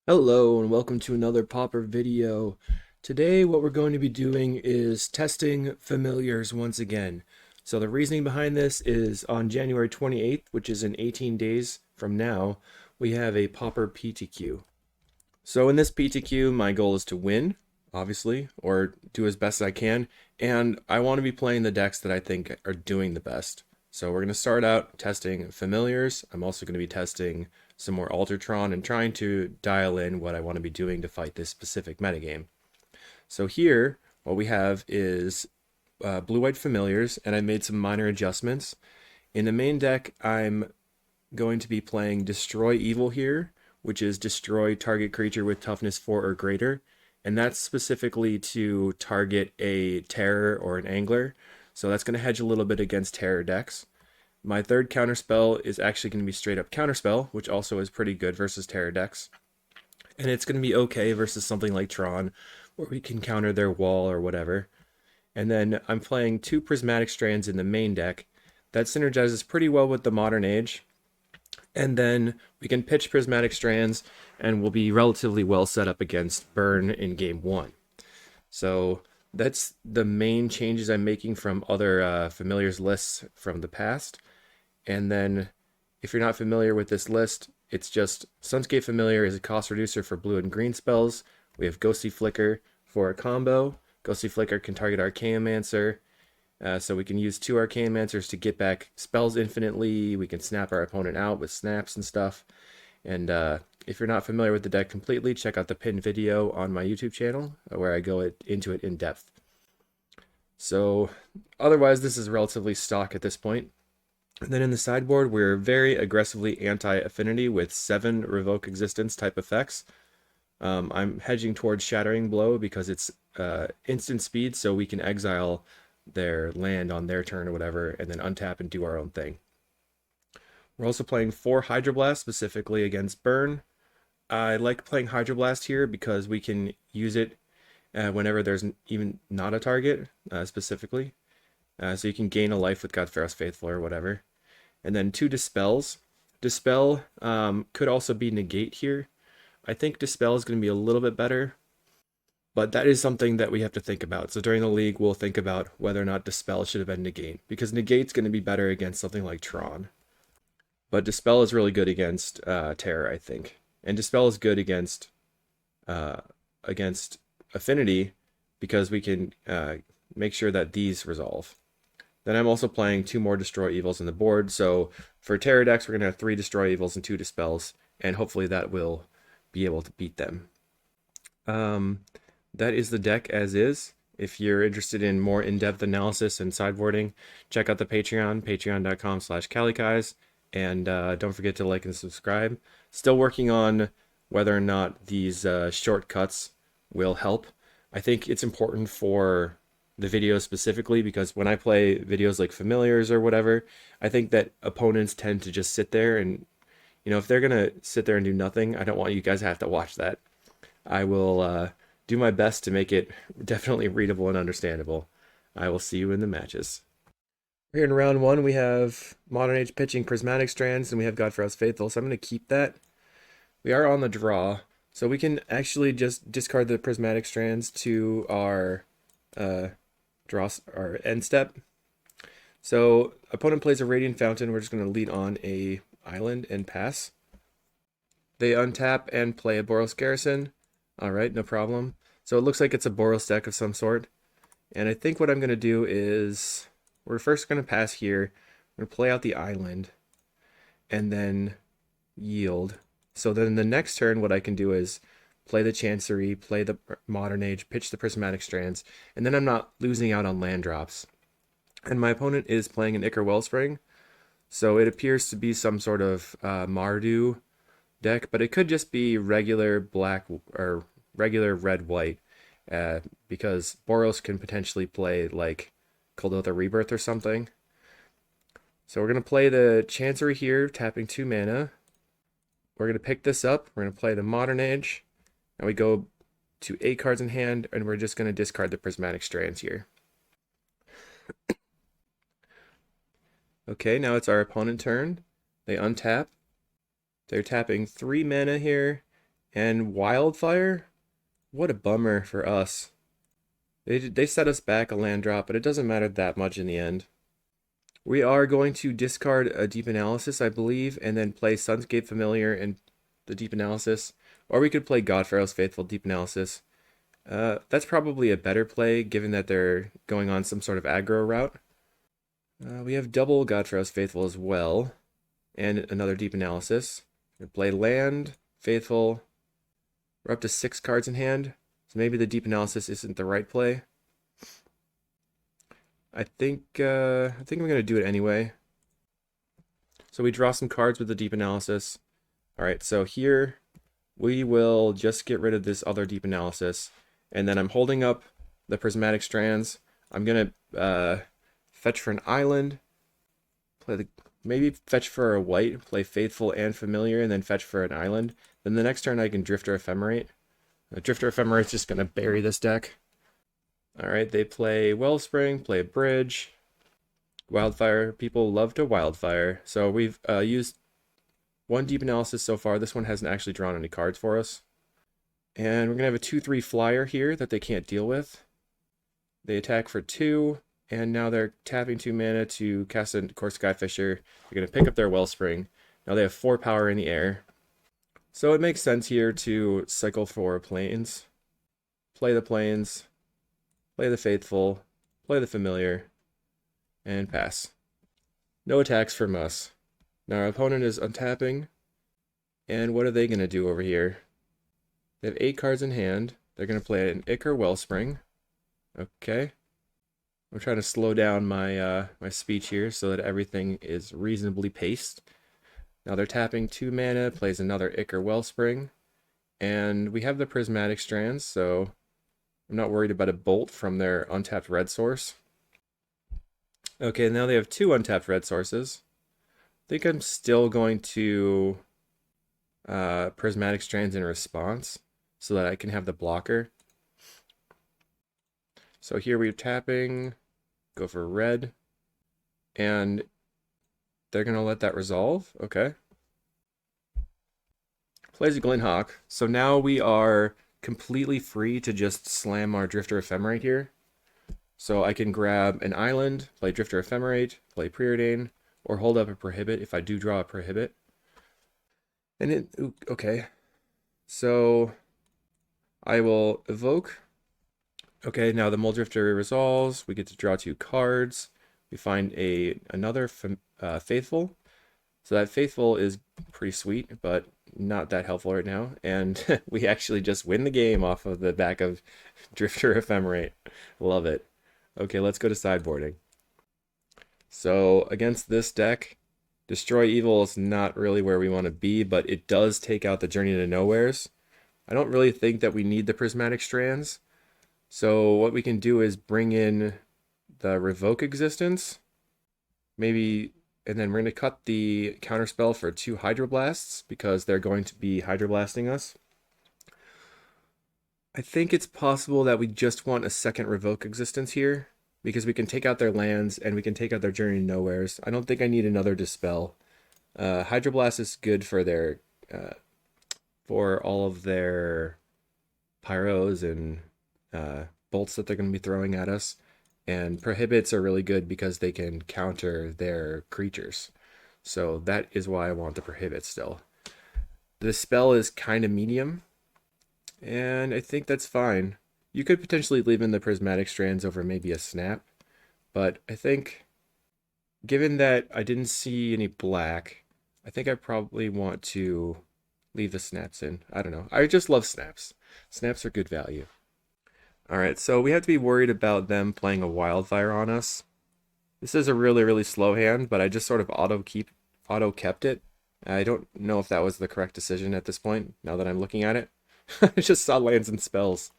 Hello and welcome to another Pauper video. Today what we're going to be doing is testing familiars once again. So the reasoning behind this is on January 28th, which is in 18 days from now, we have a Pauper PTQ. So in this PTQ, my goal is to win, obviously, or do as best as I can, and I want to be playing the decks that I think are doing the best. So we're going to start out testing familiars. I'm also going to be testing some more Altertron and trying to dial in what I want to be doing to fight this specific metagame. So here, what we have is blue-white familiars, and I made some minor adjustments. In the main deck, I'm going to be playing Destroy Evil here, which is destroy target creature with toughness 4 or greater. And that's specifically to target a terror or an angler. So that's going to hedge a little bit against terror decks. My third counterspell is actually going to be straight up counterspell, which also is pretty good versus terror decks. And it's going to be okay versus something like Tron, where we can counter their wall or whatever. And then I'm playing two prismatic strands in the main deck. That synergizes pretty well with the modern age. And then we can pitch prismatic strands and we'll be relatively well set up against burn in game one. So that's the main changes I'm making from other familiars lists from the past. And then if you're not familiar with this list, it's just Sunscape Familiar is a cost reducer for blue and green spells. We have Ghostly Flicker for a combo. Ghostly Flicker can target Archaeomancer. So we can use two Archaeomancers to get back spells infinitely. We can snap our opponent out with snaps and stuff. And if you're not familiar with the deck completely, check out the pinned video on my YouTube channel where I go into it in depth. So otherwise, this is relatively stock at this point. And then in the sideboard, we're very aggressively anti-affinity with 7 revoke existence type effects. I'm hedging towards Shattering Blow because it's instant speed, so we can exile their land on their turn or whatever, and then untap and do our own thing. We're also playing 4 Hydroblast specifically against Burn. I like playing Hydroblast here because we can use it whenever there's even not a target specifically. So you can gain a life with Godfaros Faithful or whatever. And then 2 Dispels. Dispel could also be Negate here. I think Dispel is going to be a little bit better, but that is something that we have to think about. So during the league, we'll think about whether or not Dispel should have been Negate, because Negate's going to be better against something like Tron. But Dispel is really good against Terror, I think. And Dispel is good uh, against Affinity because we can make sure that these resolve. Then I'm also playing 2 more Destroy Evils on the board. So for Terror decks, we're going to have 3 Destroy Evils and 2 Dispels. And hopefully that will be able to beat them. That is the deck as is. If you're interested in more in-depth analysis and sideboarding, check out the Patreon, patreon.com/calicais. And don't forget to like and subscribe. Still working on whether or not these shortcuts will help. I think it's important for the videos specifically because when I play videos like Familiars or whatever, I think that opponents tend to just sit there and, if they're going to sit there and do nothing, I don't want you guys to have to watch that. I will do my best to make it definitely readable and understandable. I will see you in the matches. Here in round 1, we have Modern Age pitching Prismatic Strands, and we have Godfaros Faithful, so I'm going to keep that. We are on the draw, so we can actually just discard the Prismatic Strands to our our end step. So opponent plays a Radiant Fountain. We're just going to lead on a island and pass. They untap and play a Boros Garrison. All right, no problem. So it looks like it's a Boros deck of some sort. And I think what I'm going to do is we're first going to pass here. I'm going to play out the island and then yield. So then the next turn, what I can do is play the Chancery, play the Modern Age, pitch the Prismatic Strands, and then I'm not losing out on land drops. And my opponent is playing an Ichor Wellspring, so it appears to be some sort of Mardu deck, but it could just be regular black or regular red-white, because Boros can potentially play like Kuldotha Rebirth or something. So we're going to play the Chancery here, tapping 2 mana. We're going to pick this up, we're going to play the Modern Age, and we go to 8 cards in hand, and we're just going to discard the Prismatic Strands here. Okay, now it's our opponent turn. They untap. They're tapping 3 mana here, And Wildfire? What a bummer for us. They set us back a land drop, but it doesn't matter that much in the end. We are going to discard a Deep Analysis, I believe, and then play Sunscape Familiar and the Deep Analysis. Or we could play Godfarrow's Faithful Deep Analysis. That's probably a better play, given that they're going on some sort of aggro route. We have double Godfarrow's Faithful as well, and another Deep Analysis. We play land, Faithful. We're up to 6 cards in hand, so maybe the Deep Analysis isn't the right play. I think I'm gonna do it anyway. So we draw some cards with the Deep Analysis. All right, so here we will just get rid of this other Deep Analysis, and then I'm holding up the Prismatic Strands. I'm gonna fetch for an island, maybe fetch for a white, play Faithful and Familiar, and then fetch for an island. Then the next turn I can Drifter Ephemerate. Drifter Ephemerate is just gonna bury this deck. All right, they play Wellspring, play a Bridge, Wildfire. People love to Wildfire. So we've used one Deep Analysis so far. This one hasn't actually drawn any cards for us. And we're going to have a 2/3 flyer here that they can't deal with. They attack for 2, and now they're tapping 2 mana to cast a Core Skyfisher. They're going to pick up their Wellspring. Now they have 4 power in the air. So it makes sense here to cycle for Plains. Play the Plains. Play the Faithful, play the Familiar, and pass. No attacks from us. Now our opponent is untapping, and what are they going to do over here? They have 8 cards in hand. They're going to play an Ichor Wellspring. Okay. I'm trying to slow down my my speech here so that everything is reasonably paced. Now they're tapping 2 mana, plays another Ichor Wellspring, and we have the Prismatic Strands, so I'm not worried about a bolt from their untapped red source. Okay, now they have 2 untapped red sources. I think I'm still going to Prismatic Strands in response so that I can have the blocker. So here we're tapping, go for red, and they're going to let that resolve. Okay. Plays a Glinthawk. So now we are completely free to just slam our Drifter Ephemerate here. So I can grab an island, play Drifter Ephemerate, play Preordain, or hold up a Prohibit if I do draw a Prohibit. And okay. So I will evoke. Okay, now the Mulldrifter resolves. We get to draw 2 cards. We find another Faithful. So that Faithful is pretty sweet, but not that helpful right now. And we actually just win the game off of the back of Drifter Ephemerate. Love it. Okay, let's go to sideboarding. So against this deck, Destroy Evil is not really where we want to be, but it does take out the Journey to Nowheres. I don't really think that we need the Prismatic Strands. So what we can do is bring in the Revoke Existence. Maybe, and then we're going to cut the counterspell for 2 Hydroblasts because they're going to be Hydroblasting us. I think it's possible that we just want a second Revoke Existence here because we can take out their lands and we can take out their Journey to Nowheres. I don't think I need another Dispel. Hydroblast is good for their for all of their pyros and bolts that they're going to be throwing at us. And Prohibits are really good because they can counter their creatures. So that is why I want the Prohibit still. The spell is kind of medium, and I think that's fine. You could potentially leave in the Prismatic Strands over maybe a Snap, but I think, given that I didn't see any black, I think I probably want to leave the Snaps in. I don't know. I just love Snaps. Snaps are good value. Alright, so we have to be worried about them playing a Wildfire on us. This is a really, really slow hand, but I just sort of auto-kept it. I don't know if that was the correct decision at this point, now that I'm looking at it. I just saw lands and spells.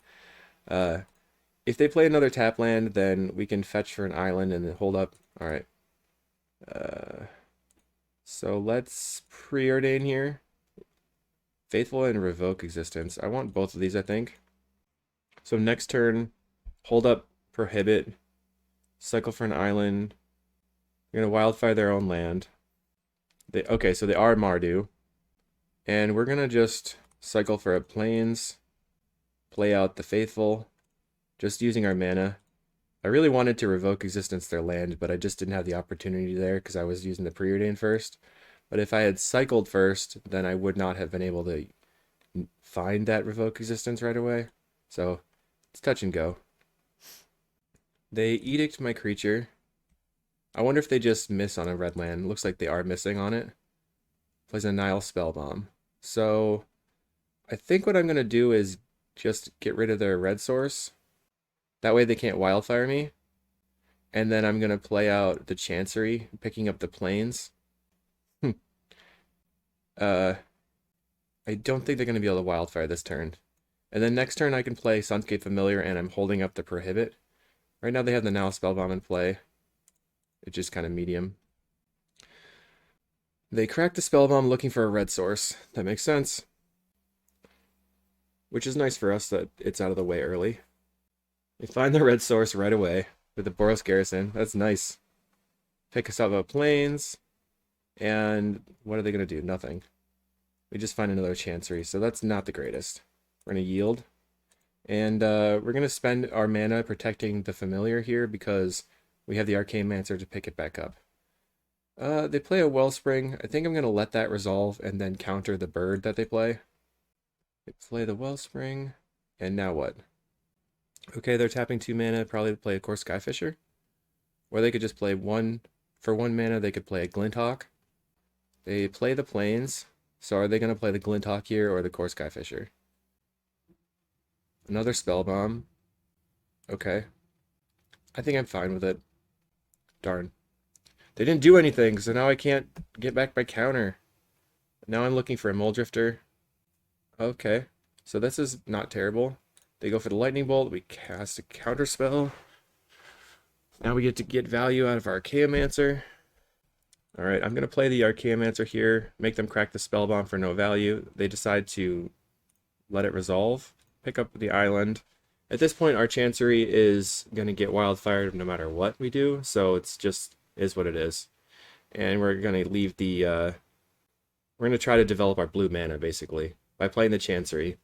If they play another tap land, then we can fetch for an island and then hold up. Alright. So let's Preordain here. Faithful and Revoke Existence. I want both of these, I think. So next turn, hold up, Prohibit, cycle for an island. They're going to Wildfire their own land. Okay, so they are Mardu. And we're going to just cycle for a plains, play out the Faithful, just using our mana. I really wanted to revoke existence their land, but I just didn't have the opportunity there because I was using the preordain first. But if I had cycled first, then I would not have been able to find that revoke existence right away. So it's touch and go. They edict my creature. I wonder if they just miss on a red land. Looks like they are missing on it. Plays a Nile Spellbomb. So I think what I'm going to do is just get rid of their red source. That way they can't wildfire me. And then I'm going to play out the Chancery, picking up the plains. I don't think they're going to be able to wildfire this turn. And then next turn I can play Sunscape Familiar and I'm holding up the Prohibit. Right now they have the Nile Spellbomb in play. It's just kind of medium. They crack the Spellbomb looking for a red source. That makes sense. Which is nice for us that it's out of the way early. They find the red source right away with the Boros Garrison. That's nice. Pick us up a plains. And what are they going to do? Nothing. We just find another Chancery, so that's not the greatest. We're going to yield. And we're going to spend our mana protecting the Familiar here because we have the Arcane Mancer to pick it back up. They play a Wellspring. I think I'm going to let that resolve and then counter the bird that they play. They play the Wellspring. And now what? Okay, they're tapping 2 mana, probably to play a Core Skyfisher. Or they could just play one. For 1 mana, they could play a Glinthawk. They play the Plains. So are they going to play the Glinthawk here or the Core Skyfisher? Another Spellbomb. Okay. I think I'm fine with it. Darn. They didn't do anything, so now I can't get back my counter. Now I'm looking for a Muldrifter. Okay. So this is not terrible. They go for the Lightning Bolt. We cast a counter spell. Now we get to get value out of our Archaeomancer. Alright, I'm going to play the Archaeomancer here, make them crack the Spellbomb for no value. They decide to let it resolve, pick up the island. At this point, our Chancery is going to get wildfired no matter what we do, so it's just is what it is. And we're going to leave the... we're going to try to develop our blue mana, basically, by playing the Chancery.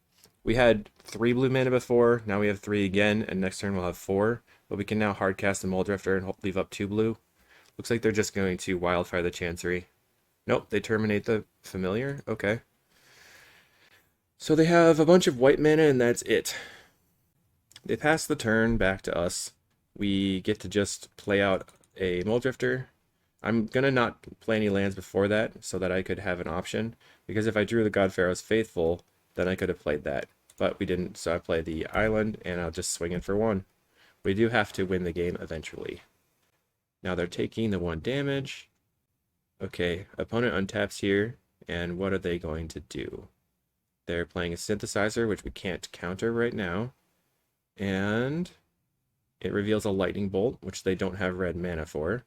We had 3 blue mana before, now we have 3 again, and next turn we'll have 4. But we can now hardcast the Muldrifter and leave up 2 blue. Looks like they're just going to wildfire the Chancery. Nope, they terminate the Familiar. Okay. So they have a bunch of white mana and that's it. They pass the turn back to us. We get to just play out a Muldrifter. I'm going to not play any lands before that so that I could have an option. Because if I drew the God Pharaoh's Faithful, then I could have played that. But we didn't, so I played the island and I'll just swing it for 1. We do have to win the game eventually. Now they're taking the 1 damage. Okay, opponent untaps here, and what are they going to do? They're playing a Synthesizer, which we can't counter right now. And it reveals a Lightning Bolt, which they don't have red mana for.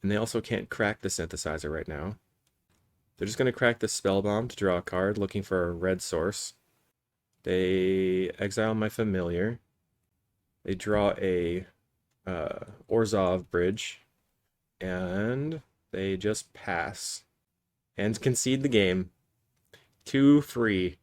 And they also can't crack the Synthesizer right now. They're just going to crack the Spellbomb to draw a card, looking for a red source. They exile my Familiar. They draw a Orzhov Bridge, and they just pass and concede the game. 2-free.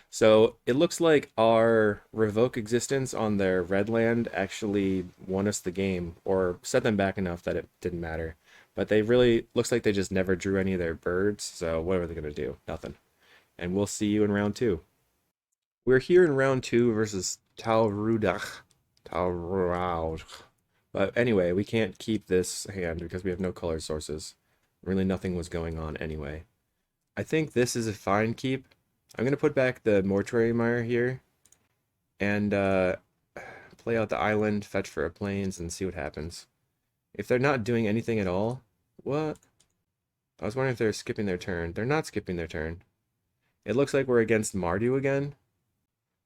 So it looks like our revoke existence on their red land actually won us the game, or set them back enough that it didn't matter. But they really, looks like they just never drew any of their birds, so what are they going to do? Nothing. And we'll see you in round 2. We're here in round 2 versus Talrudach. But anyway, we can't keep this hand because we have no color sources. Really nothing was going on anyway. I think this is a fine keep. I'm going to put back the Mortuary Mire here and play out the island, fetch for a plains, and see what happens. If they're not doing anything at all, what? I was wondering if they're skipping their turn. They're not skipping their turn. It looks like we're against Mardu again.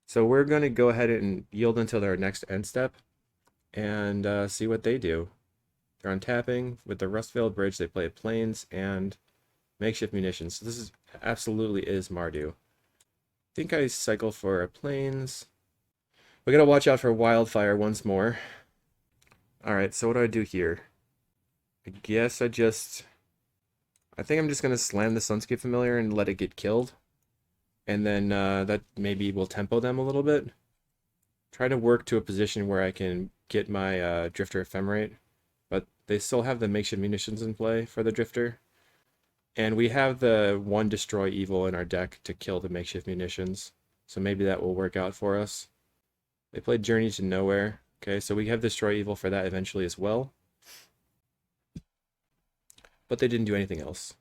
So we're going to go ahead and yield until their next end step and see what they do. They're untapping. With the Rustvale Bridge, they play plains and makeshift munitions. So this is absolutely is Mardu. I think I cycle for a plains. We got to watch out for wildfire once more. Alright, so what do I do here? I guess I think I'm just going to slam the Sunscape Familiar and let it get killed. and then that maybe will tempo them a little bit. Try to work to a position where I can get my Drifter Ephemerate, but they still have the makeshift munitions in play for the Drifter. And we have the one Destroy Evil in our deck to kill the makeshift munitions, so maybe that will work out for us. They played Journey to Nowhere. Okay, so we have Destroy Evil for that eventually as well. But they didn't do anything else.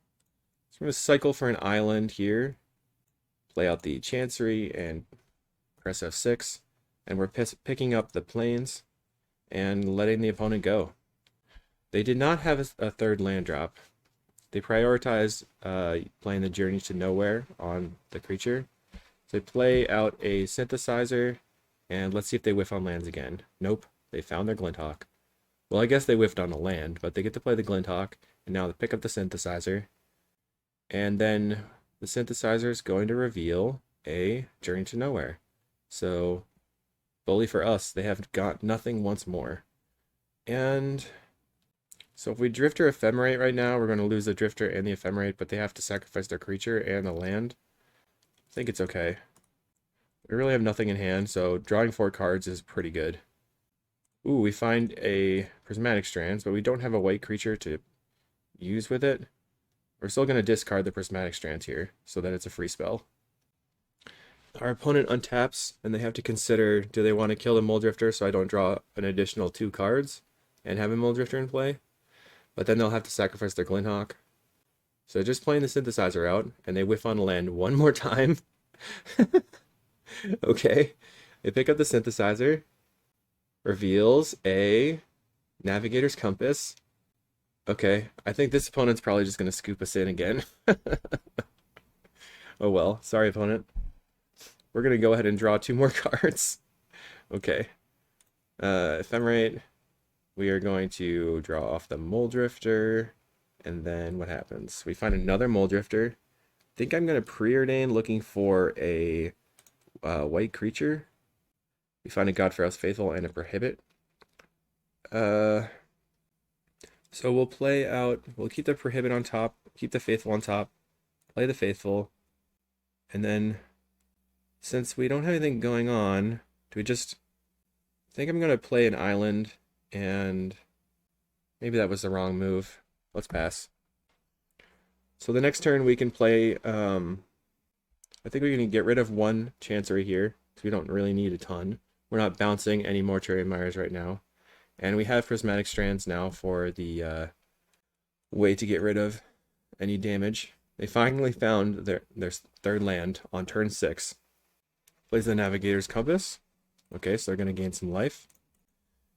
So we're going to cycle for an island here, play out the Chancery, and press F6. And we're picking up the planes and letting the opponent go. They did not have a third land drop. They prioritized playing the Journey to Nowhere on the creature. So they play out a Synthesizer, and let's see if they whiff on lands again. Nope, they found their Glinthawk. Well, I guess they whiffed on a land, but they get to play the Glinthawk, and now they pick up the Synthesizer. And then the Synthesizer is going to reveal a Journey to Nowhere. So, bully for us, they have got nothing once more. And so if we Drifter Ephemerate right now, we're going to lose the Drifter and the Ephemerate, but they have to sacrifice their creature and the land. I think it's okay. We really have nothing in hand, so drawing 4 cards is pretty good. Ooh, we find a Prismatic Strands, but we don't have a white creature to use with it. We're still going to discard the Prismatic Strands here, so that it's a free spell. Our opponent untaps, and they have to consider, do they want to kill the Muldrifter so I don't draw an additional 2 cards and have a Muldrifter in play? But then they'll have to sacrifice their Glinthawk. So just playing the Synthesizer out, and they whiff on land one more time. Okay, they pick up the Synthesizer, reveals a Navigator's Compass. Okay, I think this opponent's probably just going to scoop us in again. Oh well, sorry opponent. We're going to go ahead and draw 2 more cards. Okay. Ephemerate. We are going to draw off the Muldrifter. And then what happens? We find another Muldrifter. I think I'm going to preordain looking for a white creature. We find a God for Us Faithful and a Prohibit. So we'll play out, we'll keep the Prohibit on top, keep the Faithful on top, play the Faithful, and then since we don't have anything going on, do we just, I think I'm going to play an island, and maybe that was the wrong move. Let's pass. So the next turn we can play, I think we can get rid of 1 Chancery here, because we don't really need a ton. We're not bouncing any Mortuary Mires right now. And we have Prismatic Strands now for the way to get rid of any damage. They finally found their 3rd land on turn 6. Plays the Navigator's Compass. Okay, so they're going to gain some life.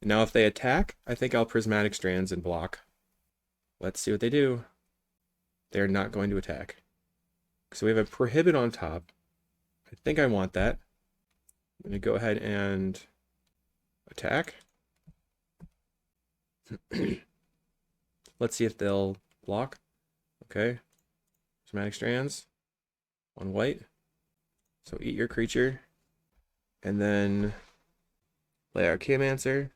And now if they attack, I think I'll Prismatic Strands and block. Let's see what they do. They're not going to attack. So we have a Prohibit on top. I think I want that. I'm going to go ahead and attack. Let's see if they'll block. Okay. Prismatic Strands. 1 white. So eat your creature. And then play Archaeomancer.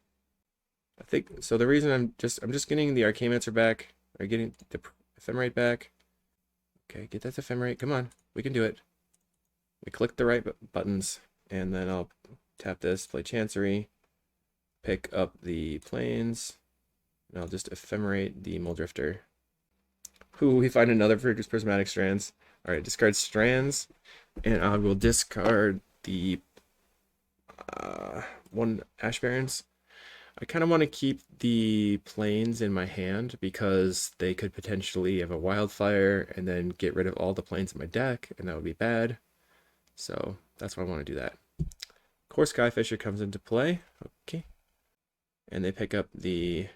I think so. The reason I'm just getting the Archaeomancer back, or getting the Ephemerate back. Okay, get that Ephemerate. Come on, we can do it. We click the right buttons, and then I'll tap this, play Chancery, pick up the planes, and I'll just Ephemerate the Muldrifter. Ooh, we find another Prismatic Strands. All right, discard Strands, and I will discard the 1 Ash Barrens. I kind of want to keep the planes in my hand because they could potentially have a Wildfire and then get rid of all the planes in my deck, and that would be bad. So that's why I want to do that. Of course, Skyfisher comes into play. Okay. And they pick up the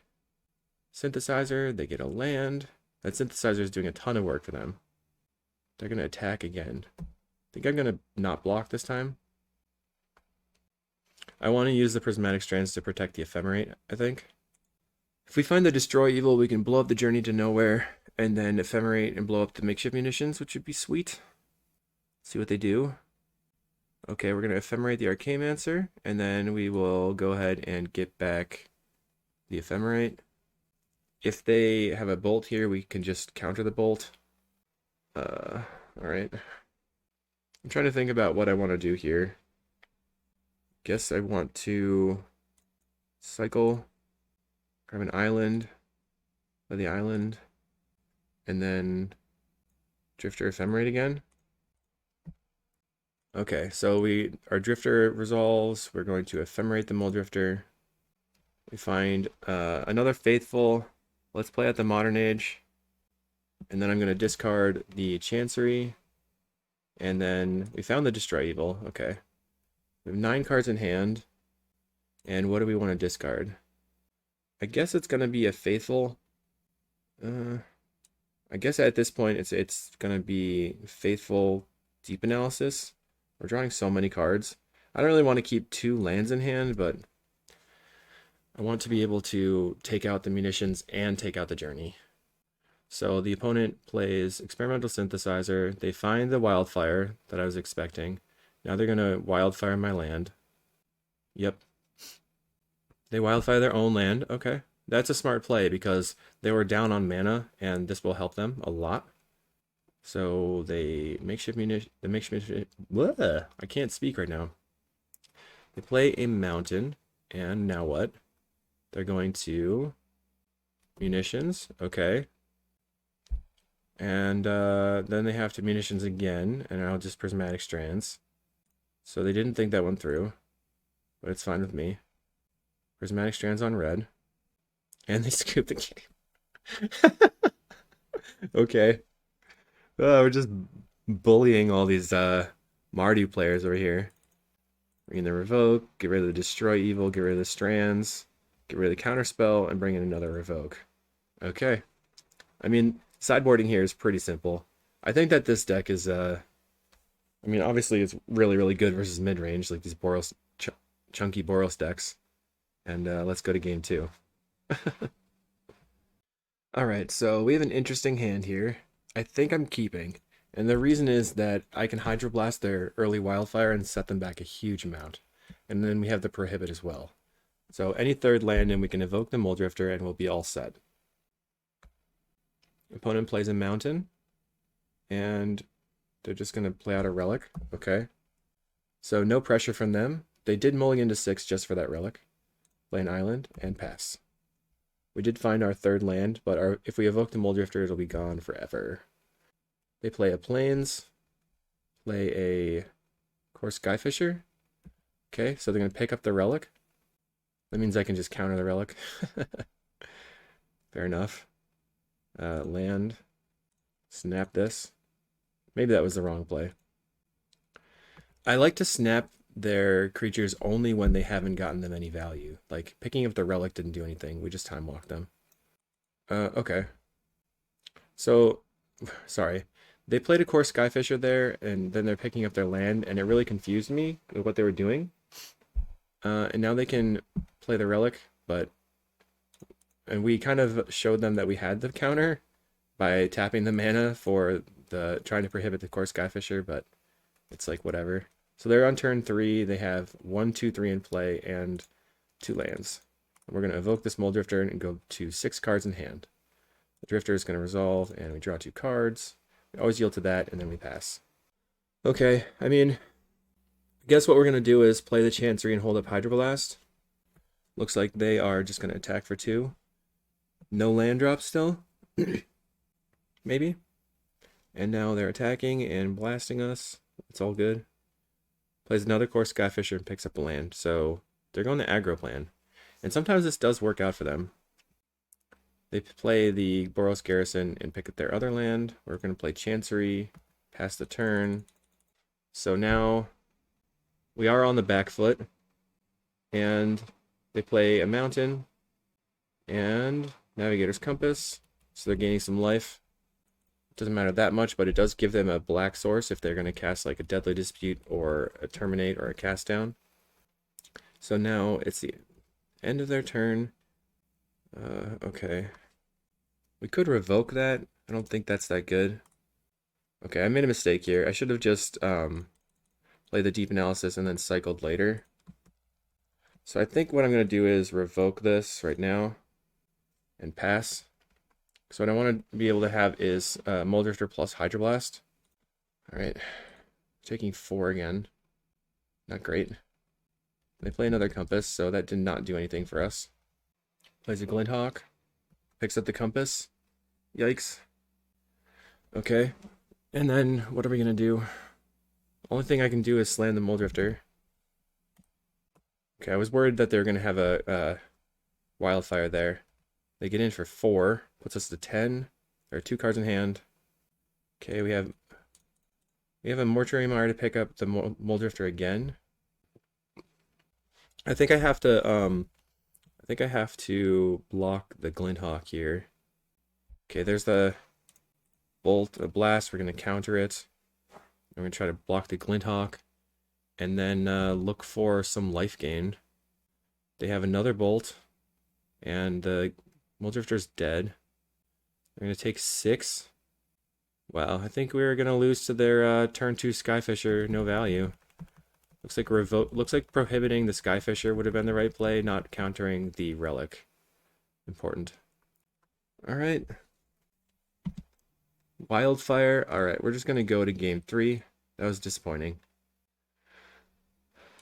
Synthesizer. They get a land. That Synthesizer is doing a ton of work for them. They're going to attack again. I think I'm going to not block this time. I want to use the Prismatic Strands to protect the Ephemerate, I think. If we find the Destroy Evil, we can blow up the Journey to Nowhere, and then Ephemerate and blow up the makeshift munitions, which would be sweet. See what they do. Okay, we're going to Ephemerate the Archaeomancer, and then we will go ahead and get back the Ephemerate. If they have a Bolt here, we can just counter the Bolt. Alright. I'm trying to think about what I want to do here. Guess I want to cycle, grab an island, play the island, and then Drifter Ephemerate again. Okay, so our Drifter resolves. We're going to Ephemerate the Muldrifter. We find another Faithful. Let's play at the Modern Age. And then I'm going to discard the Chancery. And then we found the Destroy Evil. Okay. We have 9 cards in hand. And what do we want to discard? I guess it's going to be a Faithful. I guess at this point it's going to be Faithful Deep Analysis. We're drawing so many cards. I don't really want to keep 2 lands in hand, but I want to be able to take out the munitions and take out the journey. So the opponent plays Experimental Synthesizer. They find the Wildfire that I was expecting. Now they're going to Wildfire my land. Yep. They Wildfire their own land. Okay. That's a smart play because they were down on mana, and this will help them a lot. So they makeshift munition. I can't speak right now. They play a mountain, and now what? They're going to munitions. Okay. And then they have to munitions again, and I'll just Prismatic Strands. So they didn't think that one through, but it's fine with me. Prismatic Strands on red. And they scoop the game. Okay. We're just bullying all these Mardu players over here. Bring in the Revoke, get rid of the Destroy Evil, get rid of the Strands, get rid of the Counterspell, and bring in another Revoke. Okay. I mean, sideboarding here is pretty simple. I think that this deck is, I mean, obviously it's really, really good versus mid-range, like these Boros, chunky Boros decks. And let's go to game 2. Alright, so we have an interesting hand here. I think I'm keeping. And the reason is that I can Hydroblast their early Wildfire and set them back a huge amount. And then we have the Prohibit as well. So any third land and we can evoke the Muldrifter and we'll be all set. Opponent plays a mountain. And they're just going to play out a Relic. Okay. So no pressure from them. They did mulligan to 6 just for that Relic. Play an island and pass. We did find our third land, but if we evoke the Muldrifter, it'll be gone forever. They play a Plains, play a Core Skyfisher. Okay, so they're going to pick up the Relic. That means I can just counter the Relic. Fair enough. Land. Snap this. Maybe that was the wrong play. I like to snap their creatures only when they haven't gotten them any value. Like, picking up the Relic didn't do anything. We just time walked them. Okay. So, sorry. They played a Core Skyfisher there, and then they're picking up their land, and it really confused me with what they were doing. And now they can play the Relic, and we kind of showed them that we had the counter by tapping the mana for trying to prohibit the Core Skyfisher, but it's like whatever. So they're on turn 3. They have 1, 2, 3 in play and 2 lands. And we're going to evoke this Muldrifter and go to 6 cards in hand. The Drifter is going to resolve, and we draw 2 cards. We always yield to that, and then we pass. Okay, I mean, I guess what we're going to do is play the Chancery and hold up Hydroblast. Looks like they are just going to attack for 2. No land drops still. Maybe. And now they're attacking and blasting us. It's all good. Plays another Core Skyfisher and picks up a land. So they're going to aggro plan. And sometimes this does work out for them. They play the Boros Garrison and pick up their other land. We're going to play Chancery, pass the turn. So now we are on the back foot. And they play a mountain and Navigator's Compass. So they're gaining some life. Doesn't matter that much, but it does give them a black source if they're going to cast like a Deadly Dispute or a Terminate or a Cast Down. So now it's the end of their turn. Okay. We could revoke that. I don't think that's that good. Okay, I made a mistake here. I should have just played the Deep Analysis and then cycled later. So I think what I'm going to do is revoke this right now and pass. So what I want to be able to have is Muldrifter plus Hydroblast. All right. Taking 4 again. Not great. They play another compass, so that did not do anything for us. Plays a Glinthawk. Picks up the compass. Yikes. Okay. And then, what are we going to do? Only thing I can do is slam the Muldrifter. Okay, I was worried that they were going to have a Wildfire there. They get in for 4. Puts us to 10. There are 2 cards in hand. Okay, we have a Mortuary Mire to pick up the Muldrifter again. I think I have to block the Glinthawk here. Okay, there's the Bolt, a Blast. We're gonna counter it. I'm gonna try to block the Glinthawk, and then look for some life gain. They have another Bolt, and the Muldrifter's dead. They're gonna take 6. Wow, I think we're gonna lose to their turn 2 Skyfisher, no value. Looks like prohibiting the Skyfisher would have been the right play, not countering the Relic. Important. Alright. Wildfire. Alright, we're just gonna go to game 3. That was disappointing.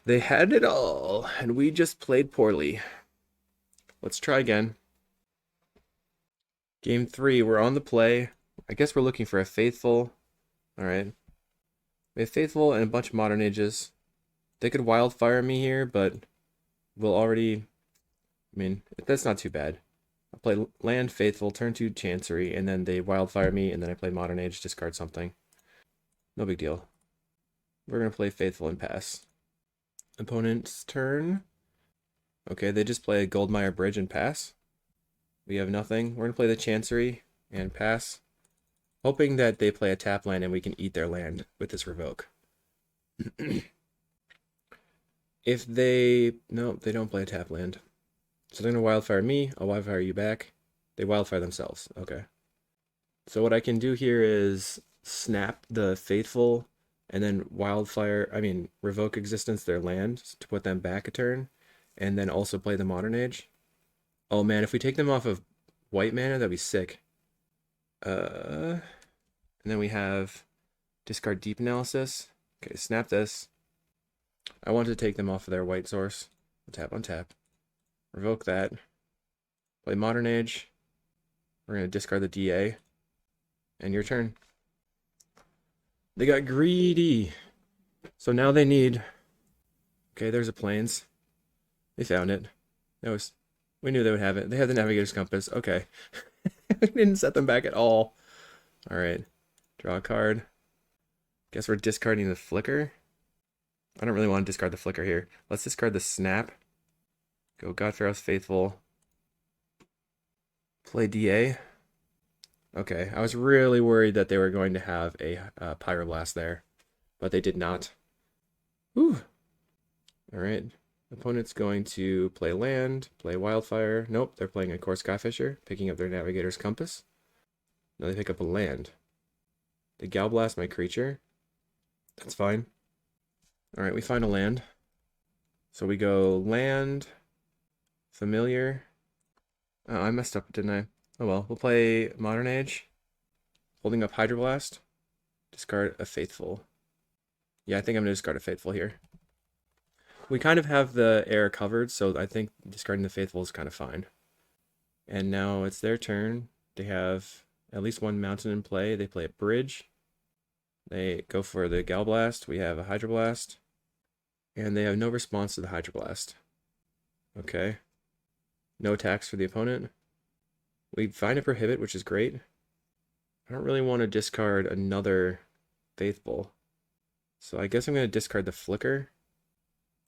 They had it all, and we just played poorly. Let's try again. Game 3, we're on the play. I guess we're looking for a Faithful. Alright. We have Faithful and a bunch of Modern Ages. They could Wildfire me here, but we'll already... I mean, that's not too bad. I'll play land, Faithful, turn 2 Chancery, and then they Wildfire me, and then I play Modern Age, discard something. No big deal. We're going to play Faithful and pass. Opponent's turn. Okay, they just play a Goldmire Bridge and pass. We have nothing. We're going to play the Chancery and pass. Hoping that they play a tap land and we can eat their land with this Revoke. If they... No, they don't play a tap land. So they're going to Wildfire me. I'll Wildfire you back. They Wildfire themselves. Okay. So what I can do here is snap the Faithful and then Revoke Existence their land to put them back a turn. And then also play the Modern Age. Oh man, if we take them off of white mana, that'd be sick. And then we have discard Deep Analysis. Okay, snap this. I want to take them off of their white source. Tap on tap. Revoke that. Play Modern Age. We're going to discard the DA. And your turn. They got greedy. So now they need... Okay, there's a Plains. They found it. We knew they would have it. They have the Navigator's Compass. Okay. We didn't set them back at all. Alright. Draw a card. Guess we're discarding the Flicker. I don't really want to discard the Flicker here. Let's discard the Snap. Go Godfarrow's Faithful. Play DA. Okay, I was really worried that they were going to have a Pyroblast there, but they did not. Whew. Alright. Opponent's going to play land, play Wildfire. Nope, they're playing a Core Skyfisher, picking up their Navigator's Compass. Now they pick up a land. They Galblast my creature. That's fine. Alright, we find a land. So we go land, familiar. Oh, I messed up, didn't I? Oh well, we'll play Modern Age. Holding up Hydroblast. Discard a Faithful. Yeah, I think I'm going to discard a Faithful here. We kind of have the air covered, so I think discarding the Faithful is kind of fine. And now it's their turn. They have at least one mountain in play. They play a Bridge. They go for the Galblast. We have a Hydroblast. And they have no response to the Hydroblast. Okay. No attacks for the opponent. We find a Prohibit, which is great. I don't really want to discard another Faithful. So I guess I'm going to discard the Flicker.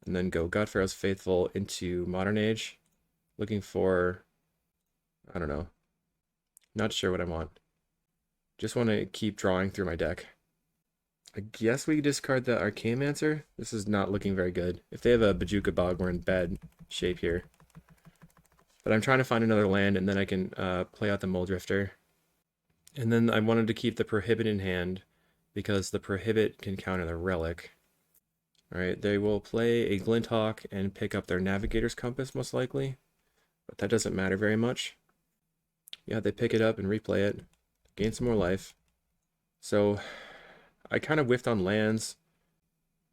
And then go Godfarrow's Faithful into Modern Age. Looking for... I don't know. Not sure what I want. Just want to keep drawing through my deck. I guess we discard the Archaeomancer. This is not looking very good. If they have a Bajuka Bog, we're in bad shape here. But I'm trying to find another land, and then I can play out the Muldrifter. And then I wanted to keep the Prohibit in hand, because the Prohibit can counter the Relic. Alright, they will play a Glinthawk and pick up their Navigator's Compass, most likely. But that doesn't matter very much. Yeah, they pick it up and replay it. Gain some more life. So, I kind of whiffed on lands.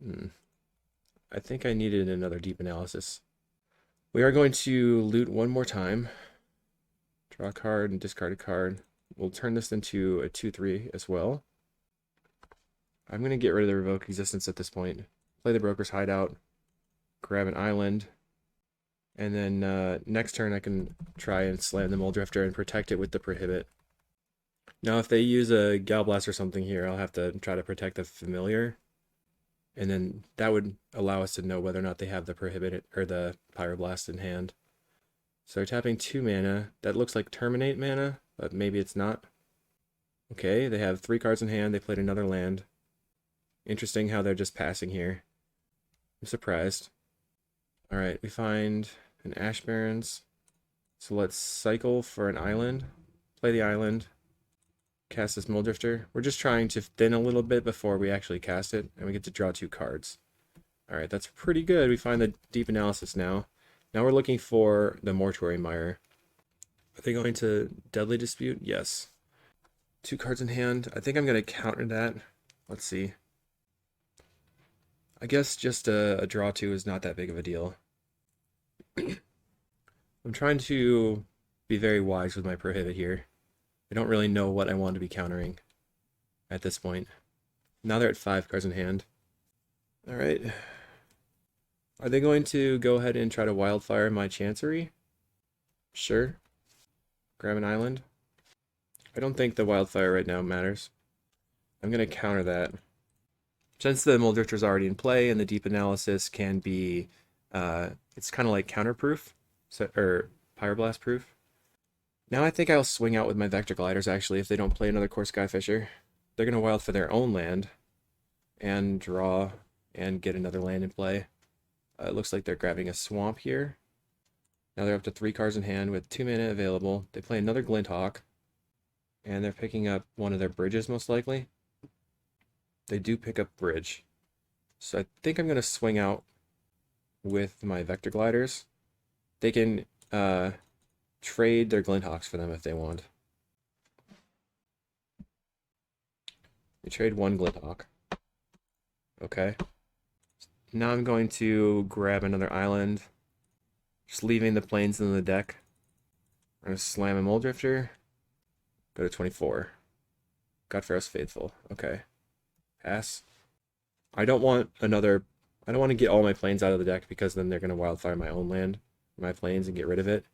I think I needed another deep analysis. We are going to loot one more time. Draw a card and discard a card. We'll turn this into a 2/3 as well. I'm going to get rid of the Revoke Existence at this point. Play the Broker's Hideout. Grab an island. And then next turn I can try and slam the Muldrifter and protect it with the Prohibit. Now if they use a Galblast or something here, I'll have to try to protect the Familiar. And then that would allow us to know whether or not they have the Prohibit or the Pyroblast in hand. So they're tapping 2 mana. That looks like Terminate mana, but maybe it's not. Okay, they have 3 cards in hand. They played another land. Interesting how they're just passing here. I'm surprised. Alright, we find an Ash Barrens. So let's cycle for an island. Play the island. Cast this Muldrifter. We're just trying to thin a little bit before we actually cast it, and we get to draw 2 cards. Alright, that's pretty good. We find the Deep Analysis now. Now we're looking for the Mortuary Mire. Are they going to Deadly Dispute? Yes. 2 cards in hand. I think I'm going to counter that. Let's see. I guess just a draw 2 is not that big of a deal. I'm trying to be very wise with my Prohibit here. I don't really know what I want to be countering at this point. Now they're at 5 cards in hand. Alright. Are they going to go ahead and try to Wildfire my Chancery? Sure. Grab an island. I don't think the Wildfire right now matters. I'm going to counter that. Since the Muldrifter is already in play and the Deep Analysis can be, it's kind of like counterproof, or Pyroblast proof. Now I think I'll swing out with my Vector Gliders actually if they don't play another Core Skyfisher. They're going to wild for their own land and draw and get another land in play. It looks like they're grabbing a Swamp here. Now they're up to 3 cards in hand with 2 mana available. They play another Glinthawk. And they're picking up one of their bridges most likely. They do pick up Bridge. So I think I'm going to swing out with my Vector Gliders. They can trade their Glinthawks for them if they want. They trade 1 Glinthawk. Okay. Now I'm going to grab another island. Just leaving the plains in the deck. I'm going to slam a Muldrifter. Go to 24. Godfaros Faithful. Okay. Pass. I don't want to get all my plains out of the deck because then they're going to Wildfire my own land, my plains, and get rid of it.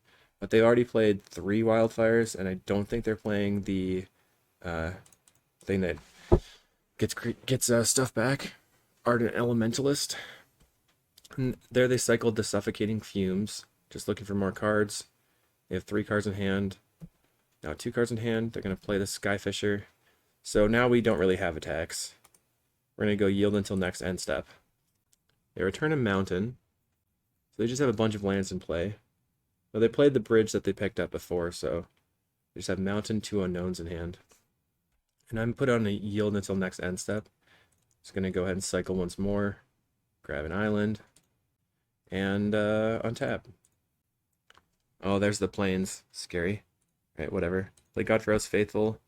But they've already played 3 Wildfires, and I don't think they're playing the thing that gets stuff back. Ardent Elementalist. And there they cycled the Suffocating Fumes, just looking for more cards. They have 3 cards in hand. Now 2 cards in hand. They're going to play the Skyfisher. So now we don't really have attacks. We're going to go yield until next end step. They return a mountain. So they just have a bunch of lands in play. But they played the bridge that they picked up before, so they just have mountain, 2 unknowns in hand. And I'm put on a yield until next end step. Just going to go ahead and cycle once more. Grab an island. And untap. Oh, there's the plains. Scary. Alright, whatever. Play Godfaros Faithful.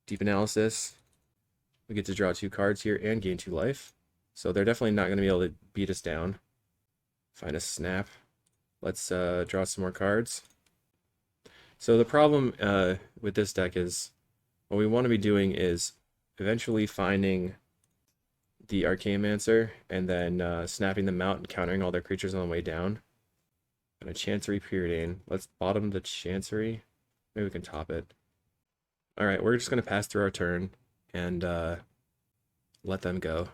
Deep Analysis. We get to draw 2 cards here and gain 2 life. So they're definitely not going to be able to beat us down. Find a Snap. Let's draw some more cards. So the problem with this deck is what we want to be doing is eventually finding the Archaeomancer and then snapping them out and countering all their creatures on the way down. And a Chancery Preordain. Let's bottom the Chancery. Maybe we can top it. Alright, we're just going to pass through our turn and let them go.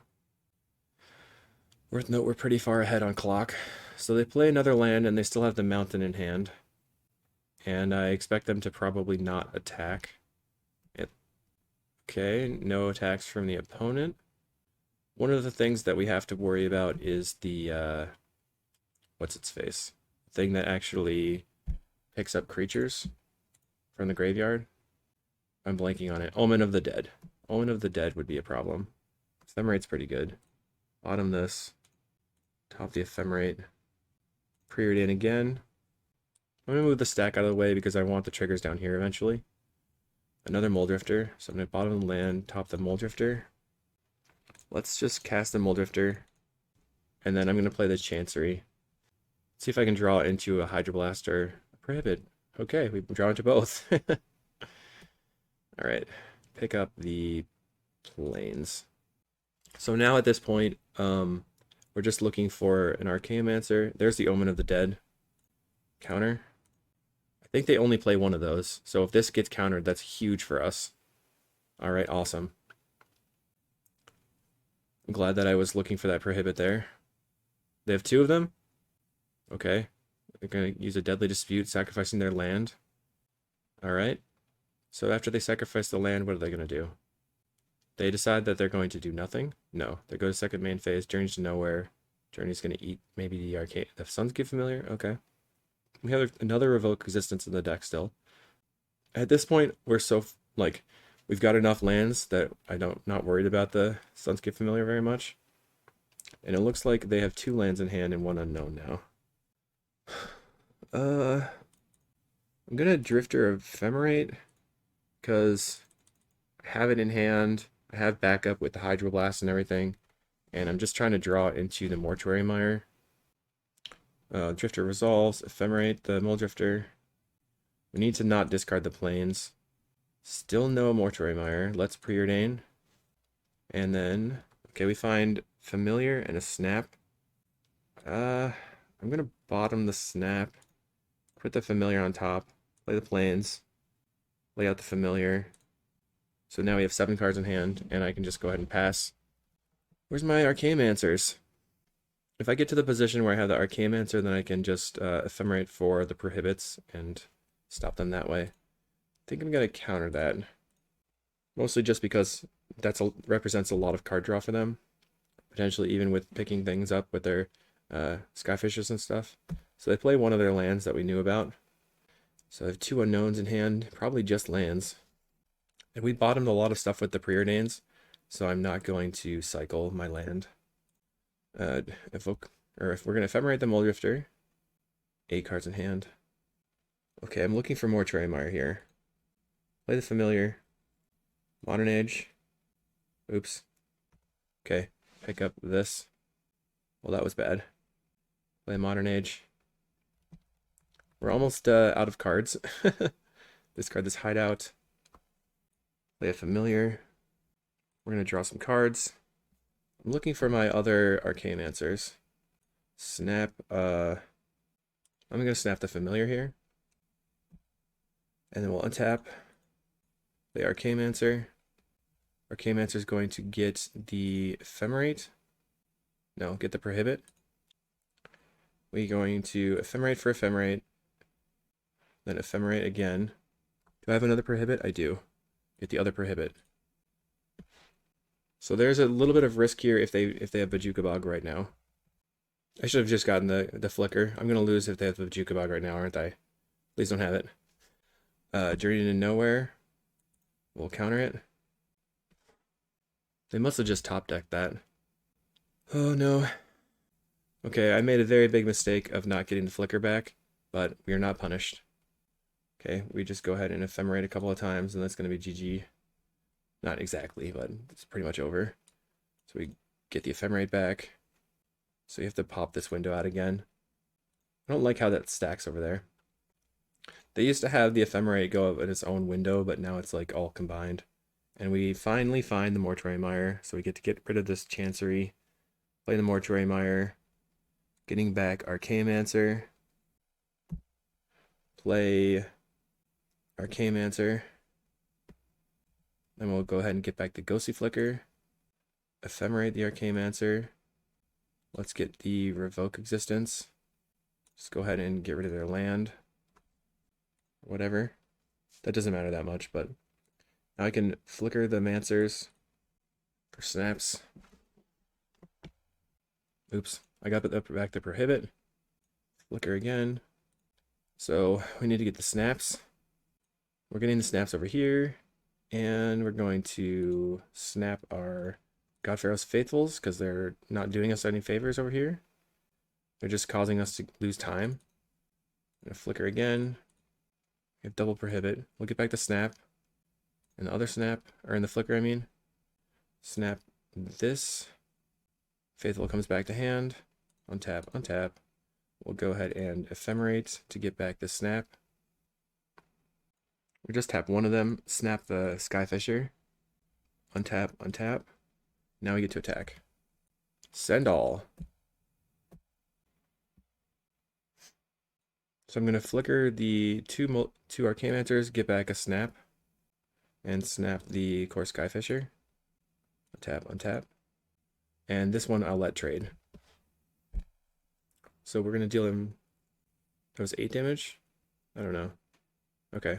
Worth note, we're pretty far ahead on clock. So they play another land and they still have the mountain in hand. And I expect them to probably not attack. Okay, no attacks from the opponent. One of the things that we have to worry about is the, what's its face? Thing that actually picks up creatures from the graveyard. I'm blanking on it. Omen of the Dead. Omen of the Dead would be a problem. Ephemerate's pretty good. Bottom this. Top the Ephemerate. Preordain again. I'm going to move the stack out of the way because I want the triggers down here eventually. Another Muldrifter. So I'm going to bottom the land, top the Muldrifter. Let's just cast the Muldrifter, and then I'm going to play the Chancery. See if I can draw into a Hydroblast or a Prohibit. Okay, we draw into both. Alright, pick up the Plains. So now at this point, we're just looking for an Archaeomancer. There's the Omen of the Dead. Counter. I think they only play one of those, so if this gets countered, that's huge for us. Alright, awesome. I'm glad that I was looking for that Prohibit there. They have two of them? Okay. They're going to use a Deadly Dispute, sacrificing their land. Alright. So after they sacrifice the land, what are they going to do? They decide that they're going to do nothing? No. They go to second main phase, Journeys to Nowhere. Journey's going to eat maybe the Sunscape Familiar? Okay. We have another Revoke Existence in the deck still. At this point, we're so, like, we've got enough lands that not worried about the Sunscape Familiar very much. And it looks like they have two lands in hand and one unknown now. I'm gonna Drifter Ephemerate because I have it in hand. I have backup with the Hydroblast and everything, and I'm just trying to draw into the Mortuary Mire. Drifter resolves, Ephemerate the Muldrifter. We need to not discard the Plains. Still no Mortuary Mire. Let's Preordain. And then, okay, we find Familiar and a Snap. I'm gonna bottom the Snap, put the Familiar on top, play the Plains, lay out the Familiar. So now we have 7 cards in hand, and I can just go ahead and pass. Where's my Archaeomancers? If I get to the position where I have the Archaeomancer, then I can just Ephemerate for the Prohibits and stop them that way. I think I'm going to counter that. Mostly just because that represents a lot of card draw for them. Potentially even with picking things up with their Skyfishers and stuff. So they play one of their lands that we knew about. So I have 2 unknowns in hand, probably just lands. And we bottomed a lot of stuff with the Preordains, so I'm not going to cycle my land. If we're going to Ephemerate the Muldrifter, 8 cards in hand. Okay, I'm looking for Mortuary Mire here. Play the Familiar. Modern Age. Oops. Okay, pick up this. Well, that was bad. Play Modern Age. We're almost out of cards. Discard this Hideout. Play a Familiar. We're going to draw some cards. I'm looking for my other Archaeomancers. Snap, I'm going to snap the Familiar here. And then we'll untap. Play Archaeomancer. Archaeomancer is going to get the Ephemerate. No, get the Prohibit. We're going to Ephemerate for Ephemerate. Then Ephemerate again. Do I have another Prohibit? I do. Get the other Prohibit. So there's a little bit of risk here if they have Bojuka Bog right now. I should have just gotten the Flicker. I'm going to lose if they have the Bojuka Bog right now, aren't I? Please don't have it. Journey to Nowhere. We'll counter it. They must have just top decked that. Oh no. Okay, I made a very big mistake of not getting the Flicker back, but we are not punished. Okay, we just go ahead and Ephemerate a couple of times, and that's going to be GG. Not exactly, but it's pretty much over. So we get the Ephemerate back. So you have to pop this window out again. I don't like how that stacks over there. They used to have the Ephemerate go up in its own window, but now it's like all combined. And we finally find the Mortuary Mire, so we get to get rid of this Chancery. Play the Mortuary Mire. Getting back Archaeomancer. Play Archaeomancer. Then we'll go ahead and get back the Ghostly Flicker. Ephemerate the Archaeomancer. Let's get the Revoke Existence. Just go ahead and get rid of their land. Whatever. That doesn't matter that much, but now I can Flicker the Mancers for snaps. Oops. I got back the Prohibit. Flicker again. So we need to get the snaps. We're getting the snaps over here. And we're going to snap our Godpharaoh's Faithfuls because they're not doing us any favors over here. They're just causing us to lose time. I'm going to Flicker again. We have double Prohibit. We'll get back to snap. And the other snap, or in the Flicker I mean. Snap this. Faithful comes back to hand. Untap, untap. We'll go ahead and ephemerate to get back the snap. We just tap one of them, snap the Skyfisher. Untap, untap. Now we get to attack. Send all. So I'm going to flicker the two Arcanancers, get back a snap, and snap the core Skyfisher. Untap, untap. And this one I'll let trade. So we're going to deal him, that was 8 damage? I don't know. Okay.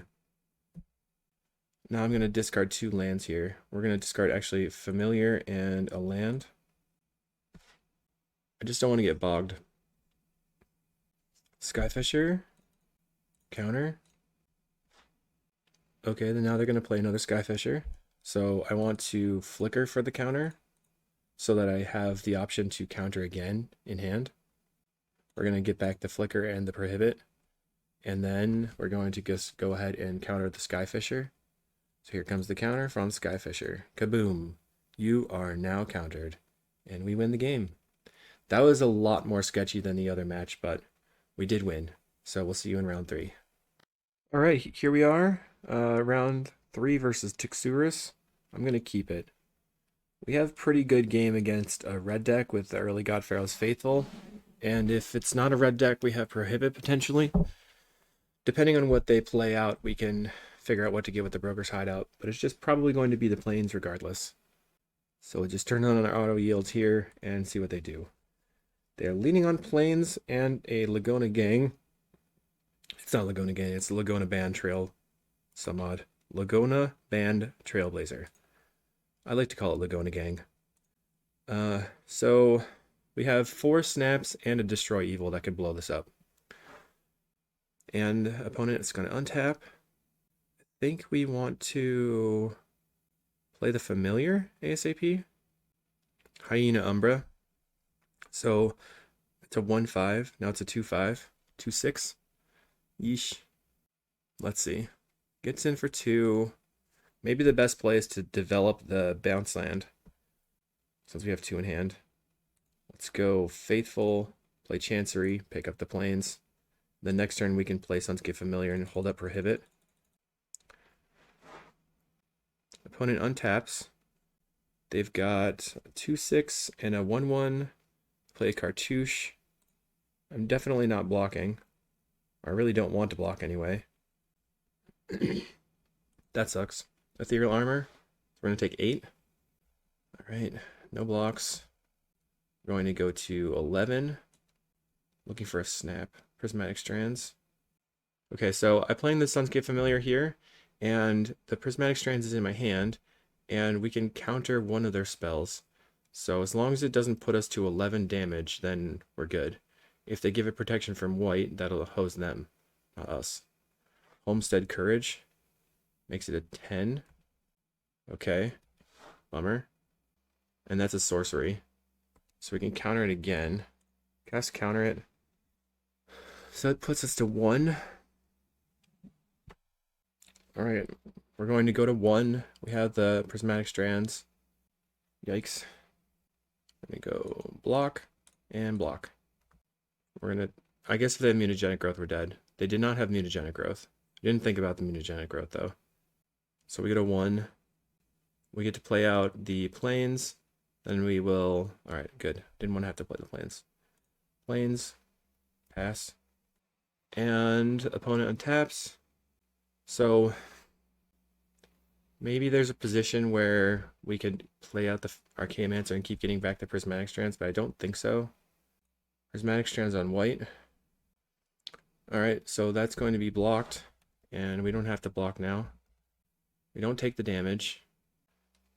Now I'm going to discard 2 lands here. We're going to discard actually Familiar and a land. I just don't want to get bogged. Skyfisher. Counter. Okay, then now they're going to play another Skyfisher. So I want to flicker for the counter so that I have the option to counter again in hand. We're going to get back the flicker and the prohibit. And then we're going to just go ahead and counter the Skyfisher. So here comes the counter from Skyfisher. Kaboom! You are now countered. And we win the game. That was a lot more sketchy than the other match, but we did win. So we'll see you in round 3. Alright, here we are. Round 3 versus Tixurus. I'm going to keep it. We have pretty good game against a red deck with the early God Pharaoh's Faithful. And if it's not a red deck, we have Prohibit potentially. Depending on what they play out, we can figure out what to get with the Broker's Hideout. But it's just probably going to be the Plains regardless. So we'll just turn on our auto yields here and see what they do. They're leaning on Plains and a Laguna Gang. It's not Laguna Gang, it's the Laguna Band Trail Summod. Laguna Band Trailblazer. I like to call it Laguna Gang. So we have 4 snaps and a Destroy Evil that could blow this up. And opponent is going to untap. I think we want to play the Familiar ASAP. Hyena Umbra. So it's a 1-5. Now it's a 2-5. 2-6. Yeesh. Let's see. Gets in for 2. Maybe the best play is to develop the bounce land, since we have 2 in hand. Let's go Faithful, play Chancery, pick up the Plains. The next turn we can play Sunscape Familiar and hold up Prohibit. Opponent untaps. They've got a 2-6 and a 1-1. Play Cartouche. I'm definitely not blocking. I really don't want to block anyway. That sucks. Ethereal Armor. We're going to take 8. Alright, no blocks. We're going to go to 11. Looking for a snap. Prismatic Strands. Okay, so I'm playing the Sunscape Familiar here, and the Prismatic Strands is in my hand, and we can counter one of their spells. So as long as it doesn't put us to 11 damage, then we're good. If they give it protection from white, that'll hose them, not us. Homestead Courage makes it a 10. Okay, bummer. And that's a sorcery. So we can counter it again. Cast counter it. So that puts us to 1. Alright, we're going to go to 1. We have the Prismatic Strands. Yikes. Let me go block and block. We're going to, I guess if they have Mutagenic Growth, we're dead. They did not have Mutagenic Growth. I didn't think about the Mutagenic Growth though. So we go to 1. We get to play out the Plains. Then we will, alright, good. Didn't want to have to play the Plains. Plains, pass. And opponent untaps. So maybe there's a position where we could play out the Archaeomancer and keep getting back the Prismatic Strands, but I don't think so. Prismatic Strands on white. Alright, so that's going to be blocked, and we don't have to block now. We don't take the damage.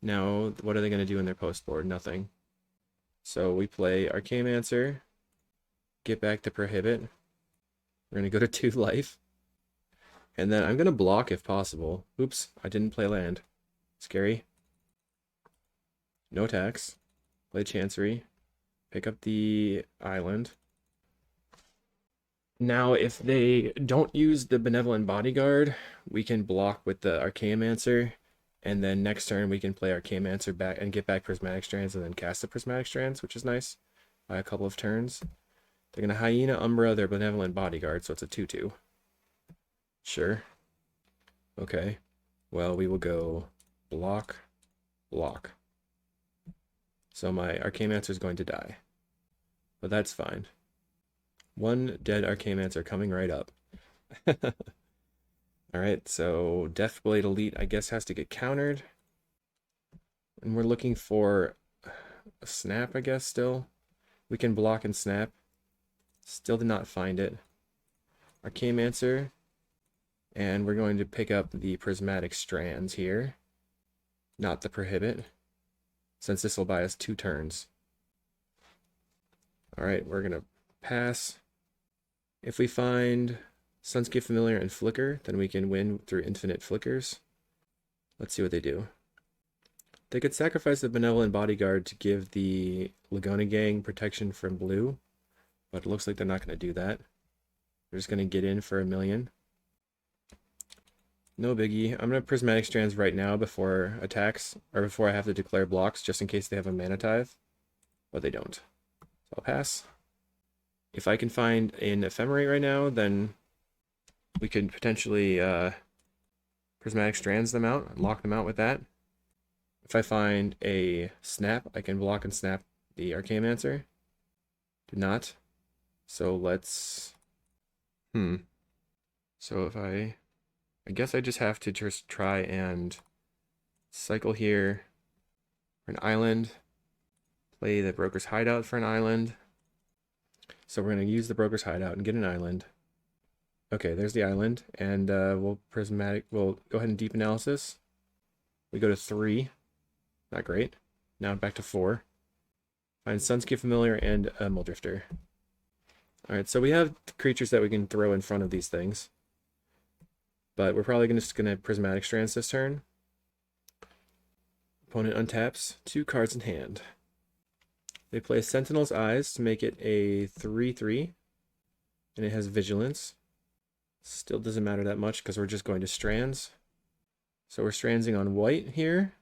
Now, what are they going to do in their post board? Nothing. So we play Archaeomancer, get back to Prohibit. We're going to go to 2 life. And then I'm going to block if possible. Oops, I didn't play land. Scary. No attacks. Play Chancery. Pick up the island. Now, if they don't use the Benevolent Bodyguard, we can block with the Archaeomancer And then next turn we can play Archaeomancer back and get back Prismatic Strands and then cast the Prismatic Strands, which is nice, by a couple of turns. They're going to Hyena Umbra their Benevolent Bodyguard, so it's a 2/2. Sure. Okay. Well, we will go block, block. So my Archaeomancer is going to die. But that's fine. One dead Archaeomancer coming right up. Alright, so Deathblade Elite, I guess, has to get countered. And we're looking for a snap, I guess, still. We can block and snap. Still did not find it. Archaeomancer. And we're going to pick up the Prismatic Strands here. Not the Prohibit. Since this will buy us 2 turns. Alright, we're going to pass. If we find Sunscape Familiar and Flicker, then we can win through infinite flickers. Let's see what they do. They could sacrifice the Benevolent Bodyguard to give the Laguna Gang protection from blue, but it looks like they're not going to do that. They're just going to get in for 1,000,000. No biggie. I'm going to Prismatic Strands right now before attacks, or before I have to declare blocks, just in case they have a Mana Tithe, but they don't. So I'll pass. If I can find an Ephemerate right now, then we could potentially Prismatic Strands them out and lock them out with that. If I find a snap, I can block and snap the Archaeomancer. Did not. So let's... So if I guess I just have to just try and cycle here for an island. Play the Broker's Hideout for an island. So we're going to use the Broker's Hideout and get an island. Okay, there's the island, and we'll go ahead and Deep Analysis. We go to 3. Not great. Now back to 4. Find Sunscape Familiar and a Muldrifter. Alright, so we have creatures that we can throw in front of these things. But we're probably just going to Prismatic Strands this turn. Opponent untaps 2 cards in hand. They play Sentinel's Eyes to make it a 3/3. And it has Vigilance. Still doesn't matter that much because we're just going to Strands. So we're Strandsing on white here.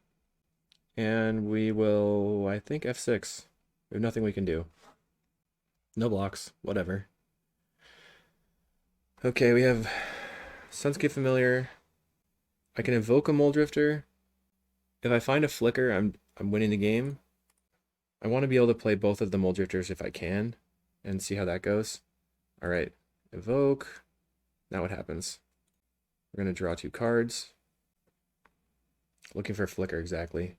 And we will, I think, F6. We have nothing we can do. No blocks. Whatever. Okay, we have Sunscape Familiar. I can invoke a Muldrifter. If I find a Flicker, I'm winning the game. I want to be able to play both of the Muldrifters if I can. And see how that goes. Alright. Evoke. Now what happens? We're going to draw 2 cards. Looking for a Flicker, exactly.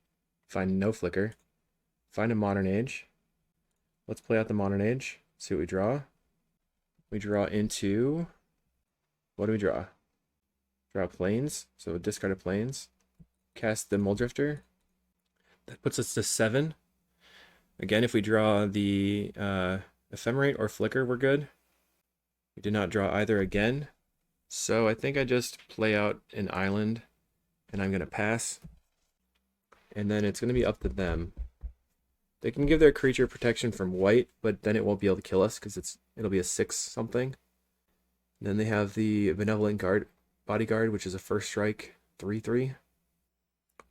Find no Flicker. Find a Modern Age. Let's play out the Modern Age. See what we draw. We draw into... What do we draw? Draw Plains. So discard a Plains. Cast the Muldrifter. That puts us to 7. Again, if we draw the Ephemerate or Flicker, we're good. We did not draw either again. So I think I just play out an island, and I'm going to pass. And then it's going to be up to them. They can give their creature protection from white, but then it won't be able to kill us because it'll be a 6-something. Then they have the Benevolent Bodyguard, which is a first strike 3/3.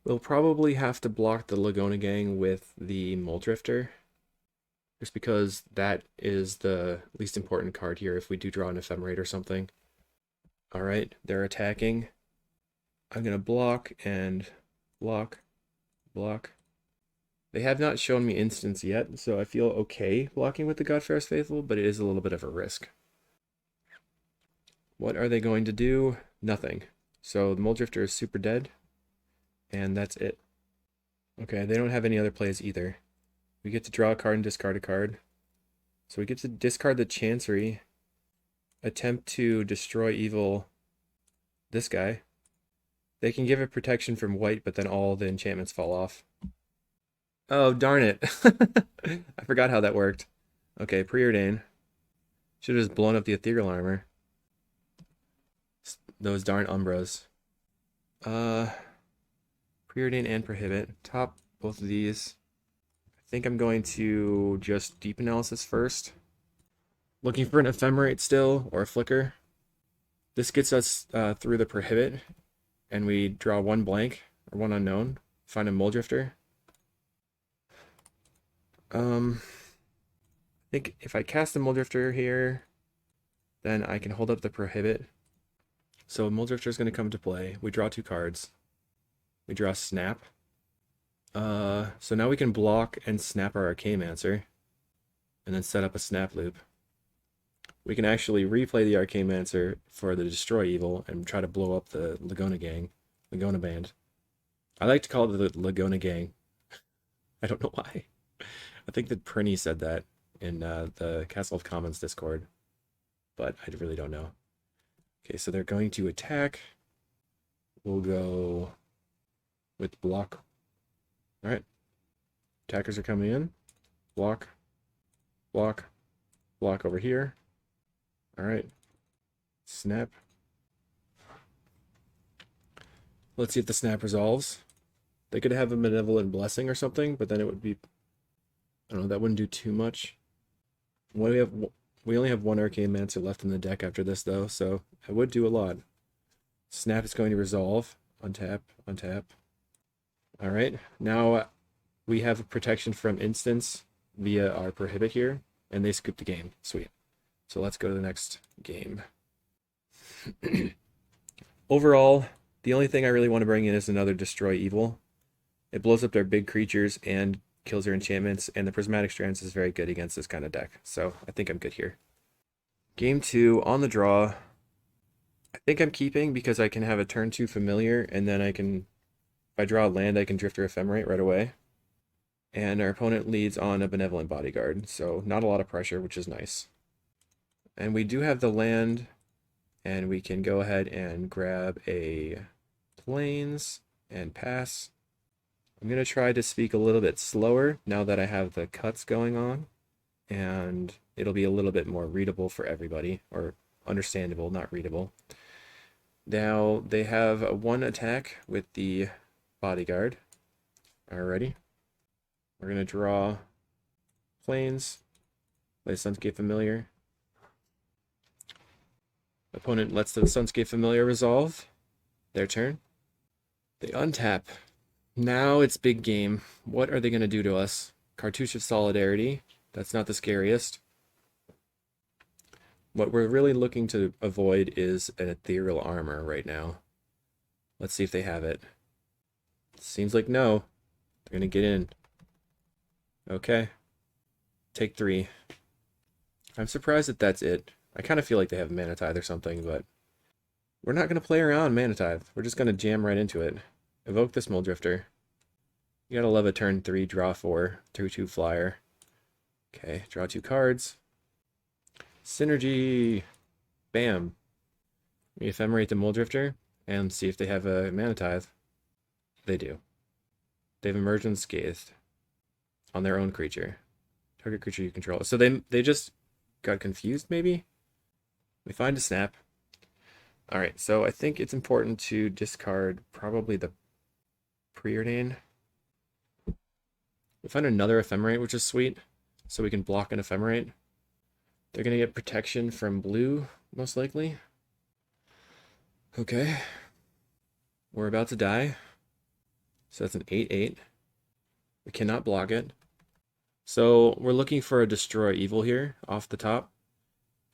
We'll probably have to block the Laguna Gang with the Muldrifter, just because that is the least important card here if we do draw an Ephemerate or something. Alright, they're attacking. I'm going to block and block, block. They have not shown me instants yet, so I feel okay blocking with the Godfair's Faithful, but it is a little bit of a risk. What are they going to do? Nothing. So the Muldrifter is super dead, and that's it. Okay, they don't have any other plays either. We get to draw a card and discard a card. So we get to discard the Chancery, attempt to destroy evil this guy. They can give it protection from white, but then all the enchantments fall off. Oh, darn it. I forgot how that worked. Okay, Preordain. Should have just blown up the Ethereal Armor. Those darn Umbras. Preordain and Prohibit. Top both of these. I think I'm going to just Deep Analysis first. Looking for an Ephemerate still, or a Flicker. This gets us through the Prohibit, and we draw 1 blank. or one unknown. Find a Mole Drifter. I think if I cast a Mole Drifter here, then I can hold up the Prohibit. So Mole Drifter is going to come into play. We draw 2 cards. We draw Snap. So now we can block and snap our Archaeomancer, and then set up a Snap loop. We can actually replay the Archaeomancer for the Destroy Evil and try to blow up the Lagona Band. I like to call it the Lagona Gang. I don't know why. I think that Prinny said that in the Castle of Commons Discord, but I really don't know. Okay, so they're going to attack. We'll go with block. All right. Attackers are coming in. Block. Block. Block over here. All right. Snap. Let's see if the snap resolves. They could have a Benevolent Blessing or something, but then it would be... I don't know, that wouldn't do too much. We only have 1 Archaeomancer left in the deck after this, though, so it would do a lot. Snap is going to resolve. Untap, untap. Alright, now we have a protection from instants via our Prohibit here, and they scoop the game. Sweet. So let's go to the next game. Overall, the only thing I really want to bring in is another Destroy Evil. It blows up their big creatures and kills their enchantments, and the Prismatic Strands is very good against this kind of deck, so I think I'm good here. Game 2, on the draw. I think I'm keeping because I can have a turn 2 familiar, and then I can, if I draw a land, I can Drifter Ephemerate right away. And our opponent leads on a Benevolent Bodyguard, so not a lot of pressure, which is nice. And we do have the land, and we can go ahead and grab a Plains and pass. I'm going to try to speak a little bit slower now that I have the cuts going on, and it'll be a little bit more readable for everybody, or understandable, not readable. Now, they have a 1 attack with the Bodyguard. Alrighty. We're going to draw Plains, play Sunscape Familiar. Opponent lets the Sunscape Familiar resolve. Their turn. They untap. Now it's big game. What are they going to do to us? Cartouche of Solidarity. That's not the scariest. What we're really looking to avoid is an Ethereal Armor right now. Let's see if they have it. Seems like no. They're going to get in. Okay. Take 3. I'm surprised that that's it. I kind of feel like they have Mana Tithe or something, but we're not going to play around Mana Tithe. We're just going to jam right into it. Evoke this Mole Drifter. You gotta love a turn 3, draw 4, 2/2 flyer. Okay, draw 2 cards. Synergy! Bam! We ephemerate the Mole Drifter and see if they have a Mana Tithe. They do. They have Emerge Unscathed on their own creature. Target creature you control. So they just got confused, maybe? We find a snap. Alright, so I think it's important to discard probably the Preordain. We find another Ephemerate, which is sweet, so we can block an Ephemerate. They're going to get protection from blue, most likely. Okay. We're about to die. So that's an 8/8. We cannot block it. So we're looking for a Destroy Evil here off the top,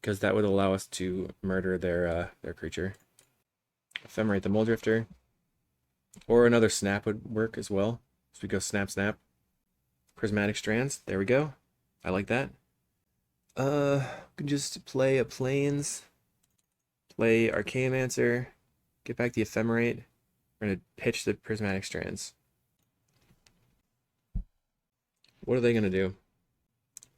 because that would allow us to murder their creature. Ephemerate the Mole Drifter. Or another snap would work as well. So we go snap, snap. Prismatic Strands. There we go. I like that. We can just play a Plains. Play Archaeomancer. Get back the Ephemerate. We're going to pitch the Prismatic Strands. What are they going to do?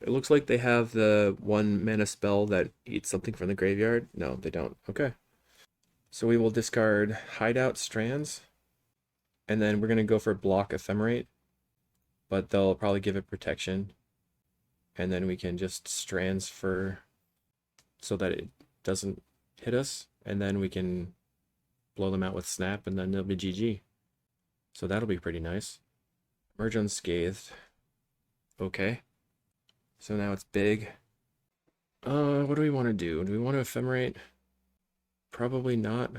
It looks like they have the 1 mana spell that eats something from the graveyard. No, they don't. Okay. So we will discard Hideout Strands. And then we're going to go for block Ephemerate. But they'll probably give it protection. And then we can just Strands for... so that it doesn't hit us. And then we can blow them out with Snap, and then it'll be GG. So that'll be pretty nice. Merge Unscathed. Okay. So now it's big. What do we want to do? Do we want to Ephemerate? Probably not.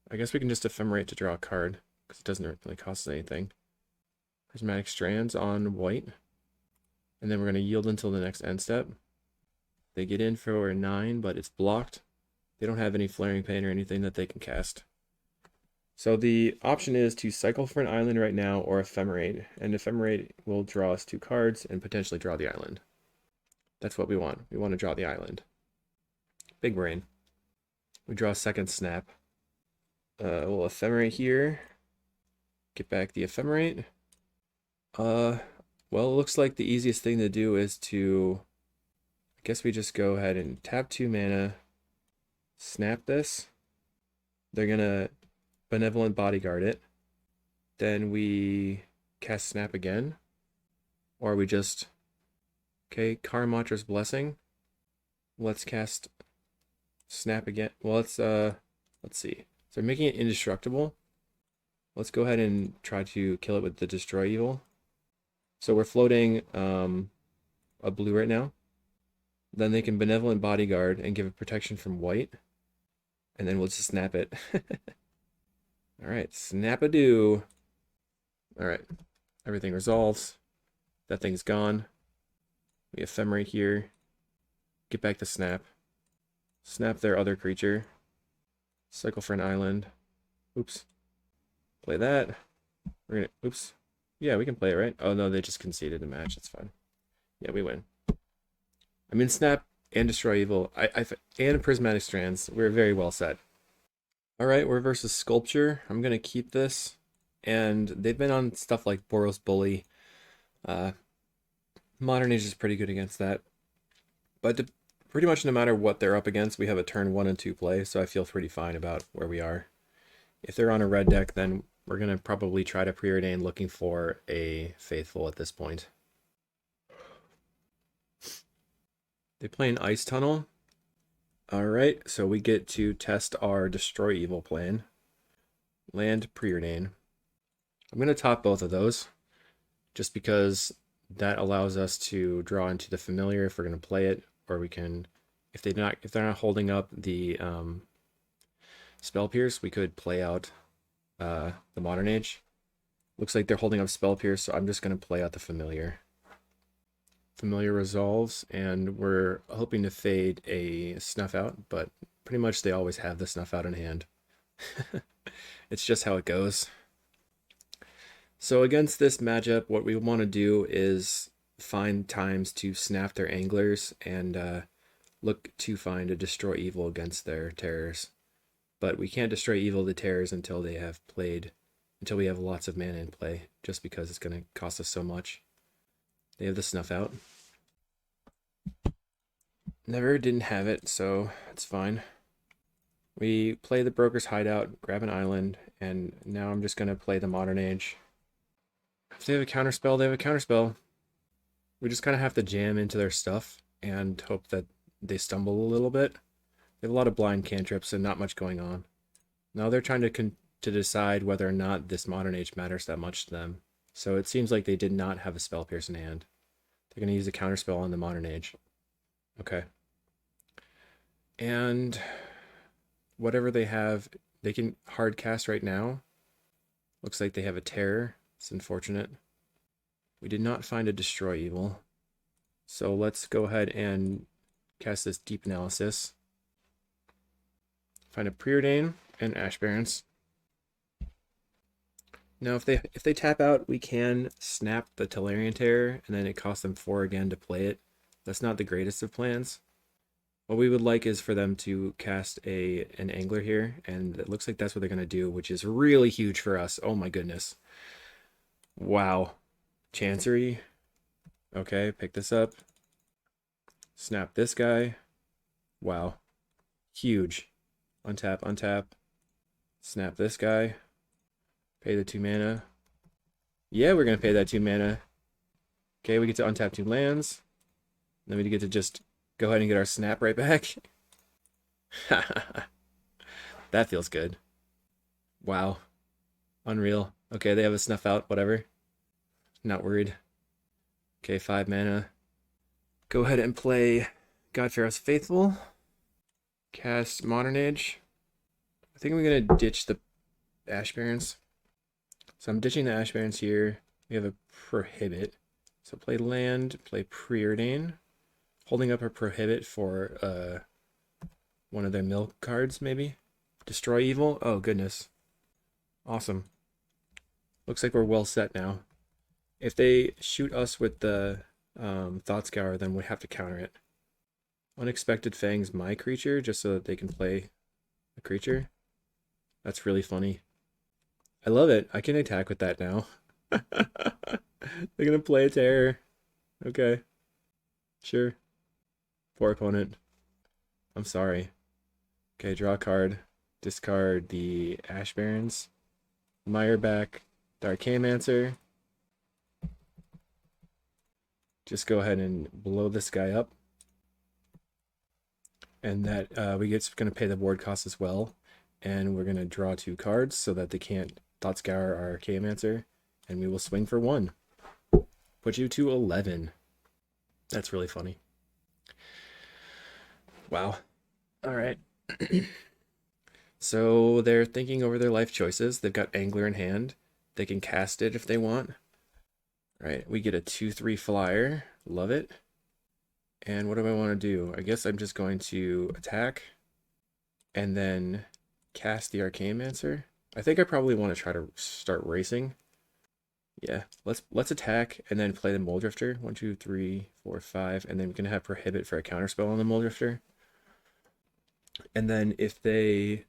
I guess we can just Ephemerate to draw a card. because it doesn't really cost us anything. Prismatic Strands on white. And then we're going to yield until the next end step. They get in for a 9, but it's blocked. They don't have any Flaring Pain or anything that they can cast. So the option is to cycle for an island right now or Ephemerate. And Ephemerate will draw us 2 cards and potentially draw the island. That's what we want. We want to draw the island. Big brain. We draw a second snap. We'll Ephemerate here. Get back the Ephemerate. Well, it looks like the easiest thing to do is to... I guess we just go ahead and tap 2 mana. Snap this. They're gonna Benevolent Bodyguard it. Then we cast Snap again. Or we just... Okay, Karamatra's Blessing. Let's cast Snap again. Well, let's see. So we're making it indestructible. Let's go ahead and try to kill it with the Destroy Evil. So we're floating a blue right now. Then they can Benevolent Bodyguard and give it protection from white. And then we'll just snap it. Alright, snap-a-doo. Alright, everything resolves. That thing's gone. We Ephemerate here. Get back the snap. Snap their other creature. Cycle for an island. Oops. Play that. We're gonna... Oops. Yeah, we can play it, right? Oh, no, they just conceded the match. That's fine. Yeah, we win. I mean, Snap and Destroy Evil and Prismatic Strands. We're very well set. Alright, we're versus Sculpture. I'm going to keep this. And they've been on stuff like Boros Bully. Modern Age is pretty good against that. But pretty much no matter what they're up against, we have a turn 1 and 2 play, so I feel pretty fine about where we are. If they're on a red deck, then we're going to probably try to preordain looking for a Faithful at this point. They play an Ice Tunnel. Alright, so we get to test our Destroy Evil plan. Land Preordain. I'm going to top both of those, just because that allows us to draw into the Familiar if we're going to play it, or we can, if they're not holding up the Spell Pierce, we could play out the Modern Age. Looks like they're holding up Spell Pierce, so I'm just going to play out the Familiar. Familiar resolves, and we're hoping to fade a Snuff Out, but pretty much they always have the Snuff Out in hand. It's just how it goes. So against this matchup, what we want to do is find times to snap their Anglers and look to find a Destroy Evil against their Terrors. But we can't Destroy Evil the Terrors until they have played, until we have lots of mana in play, just because it's going to cost us so much. They have the Snuff Out. Didn't have it, so it's fine. We play the Broker's Hideout, grab an island, and now I'm just going to play the Modern Age. If they have a counterspell, they have a counterspell. We just kind of have to jam into their stuff and hope that they stumble a little bit. They have a lot of blind cantrips and not much going on. Now they're trying to decide whether or not this Modern Age matters that much to them. So it seems like they did not have a Spell Pierce in hand. They're going to use a counterspell on the Modern Age. Okay. And whatever they have, they can hard cast right now. Looks like they have a Terror. It's unfortunate. We did not find a Destroy Evil. So let's go ahead and cast this Deep Analysis. Find a Preordain and Ash Barrens. Now, if they tap out, we can snap the Tellurian Terror, and then it costs them 4 again to play it. That's not the greatest of plans. What we would like is for them to cast an Angler here, and it looks like that's what they're going to do, which is really huge for us. Oh my goodness. Wow. Chancery. Okay, pick this up. Snap this guy. Wow. Huge. Untap, untap. Snap this guy. Pay the 2 mana. Yeah, we're going to pay that 2 mana. Okay, we get to untap 2 lands. Then we get to just go ahead and get our snap right back. That feels good. Wow. Unreal. Okay, they have a Snuff Out, whatever. Not worried. Okay, 5 mana. Go ahead and play God-Pharaoh's Faithful. Cast Modern Age. I think I'm going to ditch the Ash Barrens. So I'm ditching the Ash Barrens here. We have a Prohibit. So play land, play Preordain. Holding up a Prohibit for one of their milk cards, maybe? Destroy Evil? Oh, goodness. Awesome. Looks like we're well set now. If they shoot us with the Thought Scour, then we have to counter it. Unexpected Fang's my creature, just so that they can play a creature. That's really funny. I love it. I can attack with that now. They're gonna play a terror. Okay. Sure. Poor opponent. I'm sorry. Okay, draw a card. Discard the Ash Barrens. Mireback, Darkaymancer. Just go ahead and blow this guy up. And that we get going to pay the board cost as well. And we're going to draw 2 cards so that they can't Thought Scour our Darkaymancer. And we will swing for 1. Put you to 11. That's really funny. Wow. All right. So they're thinking over their life choices. They've got Angler in hand. They can cast it if they want. All right, we get a 2/3 flyer. Love it. And what do I want to do? I guess I'm just going to attack and then cast the Darkaymancer. I think I probably want to try to start racing. Yeah, let's attack and then play the Muldrifter. 1, 2, 3, 4, 5, and then we can have Prohibit for a counterspell on the Muldrifter. And then if they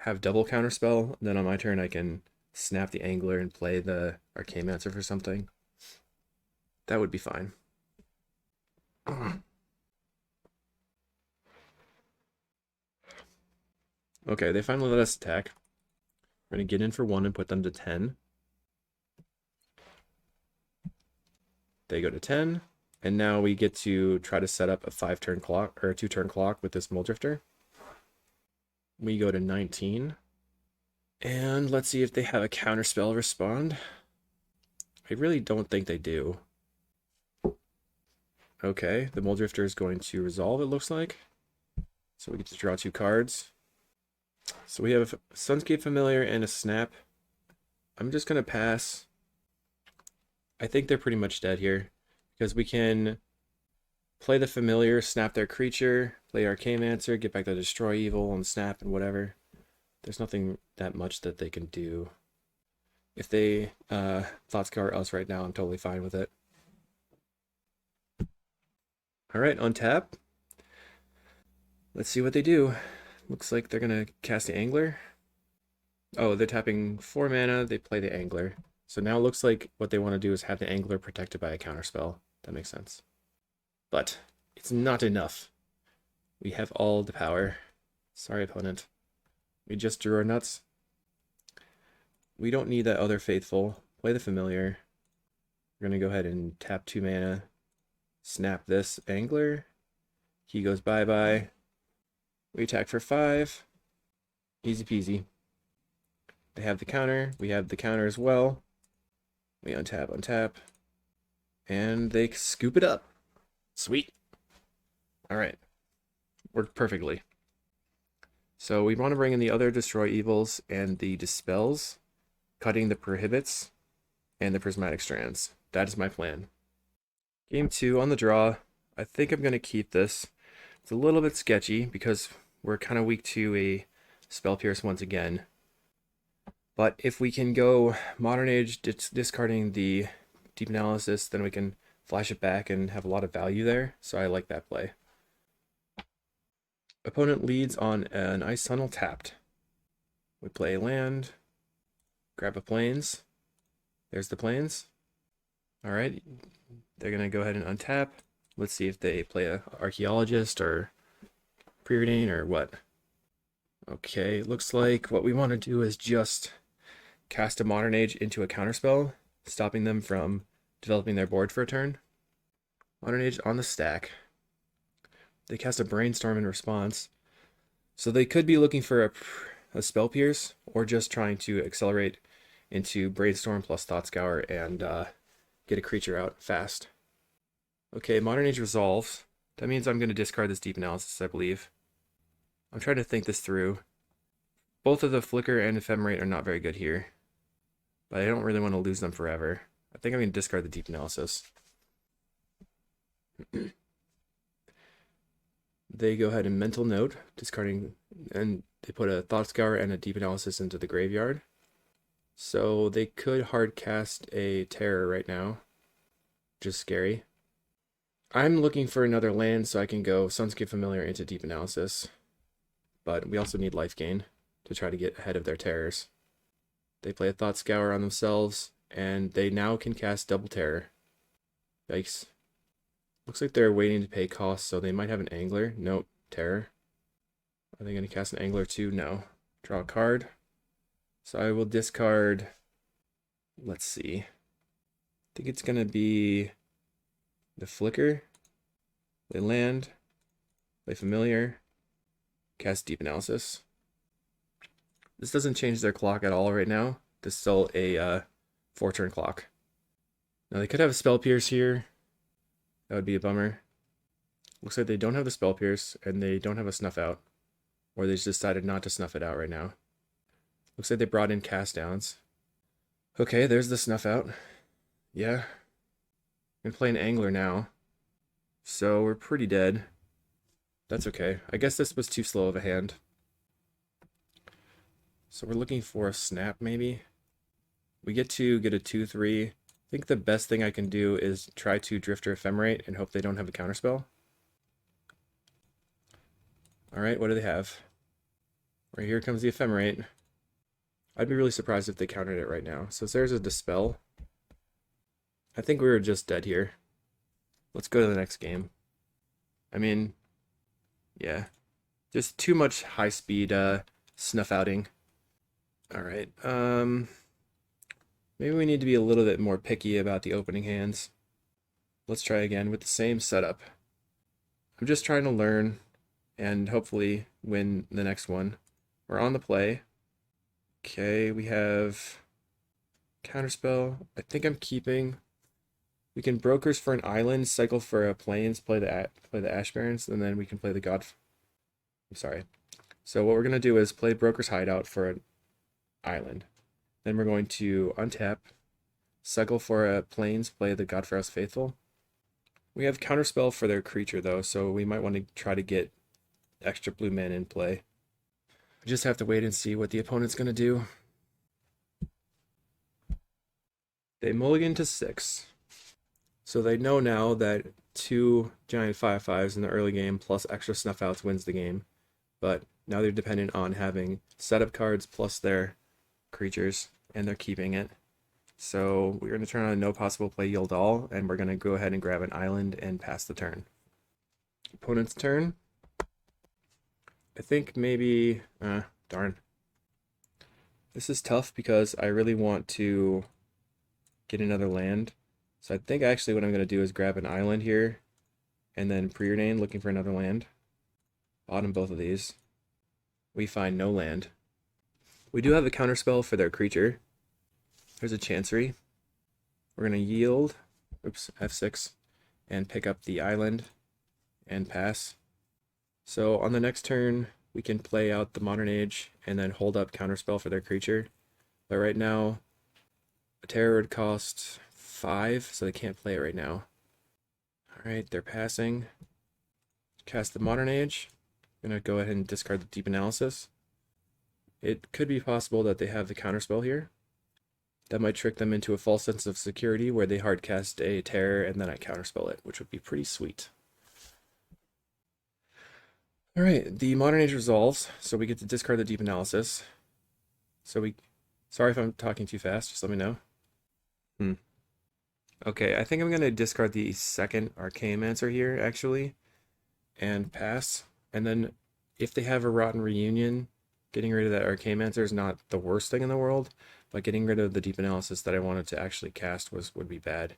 have double counterspell, then on my turn I can snap the Angler and play the Darkaymancer for something. That would be fine. Okay, they finally let us attack. We're going to get in for 1 and put them to 10. They go to 10, and now we get to try to set up a 5-turn clock, or a 2-turn clock with this Muldrifter. We go to 19. And let's see if they have a counterspell respond. I really don't think they do. Okay, the Muldrifter is going to resolve, it looks like. So we get to draw 2 cards. So we have a Sunscape Familiar and a Snap. I'm just going to pass. I think they're pretty much dead here, because we can play the Familiar, snap their creature, play Darkaymancer, get back the Destroy Evil, and snap and whatever. There's nothing that much that they can do. If they Thought Scour us right now, I'm totally fine with it. Alright, untap. Let's see what they do. Looks like they're going to cast the Angler. Oh, they're tapping 4 mana, they play the Angler. So now it looks like what they want to do is have the Angler protected by a counterspell. That makes sense. But it's not enough. We have all the power. Sorry, opponent. We just drew our nuts. We don't need that other Faithful. Play the Familiar. We're going to go ahead and tap 2 mana. Snap this Angler. He goes bye-bye. We attack for 5. Easy peasy. They have the counter. We have the counter as well. We untap. And they scoop it up. Sweet. Alright. Worked perfectly. So we want to bring in the other Destroy Evils and the Dispels, cutting the Prohibits and the Prismatic Strands. That is my plan. Game 2 on the draw. I think I'm going to keep this. It's a little bit sketchy because we're kind of weak to a Spell Pierce once again. But if we can go Modern Age, discarding the Deep Analysis, then we can flash it back and have a lot of value there. So I like that play. Opponent leads on an Ice Tunnel tapped. We play a land, grab a Plains. There's the Plains. Alright, they're going to go ahead and untap. Let's see if they play a Archaeologist or Preordain or what. Okay, looks like what we want to do is just cast a Modern Age into a counterspell, stopping them from developing their board for a turn. Modern Age on the stack. They cast a Brainstorm in response. So they could be looking for a Spell Pierce, or just trying to accelerate into Brainstorm plus Thought Scour and get a creature out fast. Okay, Modern Age resolves. That means I'm going to discard this Deep Analysis, I believe. I'm trying to think this through. Both of the Flicker and Ephemerate are not very good here. but I don't really want to lose them forever. I think I'm going to discard the Deep Analysis. They go ahead and Mental Note, discarding, and they put a Thought Scour and a Deep Analysis into the graveyard. So they could hard cast a Terror right now, which is scary. I'm looking for another land so I can go Sunscape Familiar into Deep Analysis, but we also need life gain to try to get ahead of their terrors. They play a Thought Scour on themselves, and they now can cast Double Terror. Yikes. Looks like they're waiting to pay costs, so they might have an Angler. Nope, Terror. Are they going to cast an Angler too? No. Draw a card. So I will discard, let's see. I think it's going to be the Flicker. They land. Play Familiar. Cast Deep Analysis. This doesn't change their clock at all right now. This is still a 4-turn clock. Now they could have a Spell Pierce here. That would be a bummer. Looks like they don't have the Spell Pierce, and they don't have a Snuff Out. Or they just decided not to snuff it out right now. Looks like they brought in Cast Downs. Okay, there's the Snuff Out. Yeah. I'm gonna play an Angler now. So we're pretty dead. That's okay. I guess this was too slow of a hand. So we're looking for a Snap, maybe. We get to get a 2-3. I think the best thing I can do is try to Drifter Ephemerate and hope they don't have a counterspell. Alright, what do they have? Right here comes the Ephemerate. I'd be really surprised if they countered it right now. So there's a Dispel. I think we were just dead here. Let's go to the next game. I mean, yeah. Just too much high speed snuff outing. Alright, maybe we need to be a little bit more picky about the opening hands. Let's try again with the same setup. I'm just trying to learn and hopefully win the next one. We're on the play. Okay, we have Counterspell. I think I'm keeping. We can Brokers for an island, cycle for a plains, play the Ash Barrens, and then we can play the God. I'm sorry. So what we're gonna do is play Broker's Hideout for an island. Then we're going to untap, cycle for a plains, play the Godfrow's Faithful. We have Counterspell for their creature though, so we might want to try to get extra blue mana in play. We just have to wait and see what the opponent's gonna do. They mulligan to 6. So they know now that 2 giant 5/5s in the early game plus extra snuff outs wins the game. But now they're dependent on having setup cards plus their creatures, and they're keeping it. So we're going to turn on a no possible play yield all, and we're going to go ahead and grab an island and pass the turn. Opponent's turn. I think maybe, darn. This is tough because I really want to get another land. So I think actually what I'm going to do is grab an island here and then preordain looking for another land. Bottom both of these. We find no land. We do have a counterspell for their creature. There's a Chancery. We're going to yield, oops, F6, and pick up the island and pass. So on the next turn, we can play out the Modern Age and then hold up counterspell for their creature. But right now, a terror would cost 5, so they can't play it right now. Alright, they're passing. Cast the Modern Age. I'm going to go ahead and discard the Deep Analysis. It could be possible that they have the counterspell here. That might trick them into a false sense of security where they hard cast a terror and then I counterspell it, which would be pretty sweet. Alright, the Modern Age resolves, so we get to discard the Deep Analysis. Sorry if I'm talking too fast, just let me know. Okay, I think I'm going to discard the second Archaeomancer here, actually, and pass. And then if they have a Rotten Reunion, getting rid of that Archaeomancer is not the worst thing in the world, but getting rid of the Deep Analysis that I wanted to actually cast would be bad.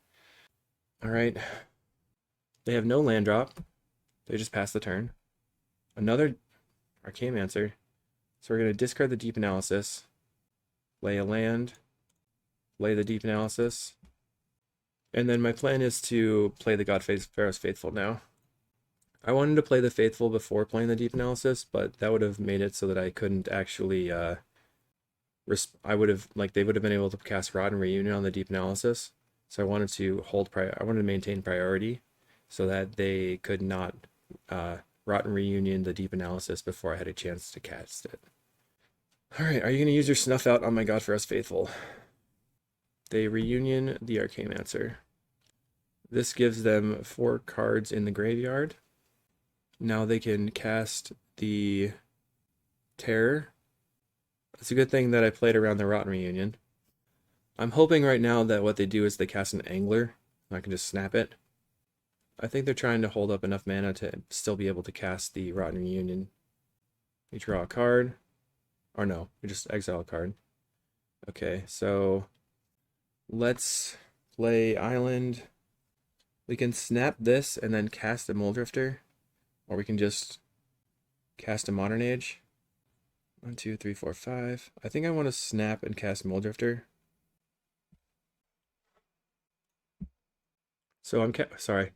Alright, they have no land drop. They just pass the turn. Another Archaeomancer. So we're going to discard the Deep Analysis, play a land, play the Deep Analysis, and then my plan is to play the Godfrow's Faithful now. I wanted to play the Faithful before playing the Deep Analysis, but that would have made it so that I couldn't actually I would have like they would have been able to cast Rotten Reunion on the Deep Analysis. So I wanted to I wanted to maintain priority so that they could not Rotten Reunion the Deep Analysis before I had a chance to cast it. All right, are you going to use your Snuff Out on my God for Us Faithful? They reunion the Archaeomancer. This gives them 4 cards in the graveyard. Now they can cast the Terror. It's a good thing that I played around the Rotten Reunion. I'm hoping right now that what they do is they cast an Angler. I can just snap it. I think they're trying to hold up enough mana to still be able to cast the Rotten Reunion. We draw a card. Or no, we just exile a card. Okay, so let's play Island. We can snap this and then cast a Muldrifter. Or we can just cast a Modern Age. 1, 2, 3, 4, 5. I think I want to snap and cast Muldrifter. So I'm sorry.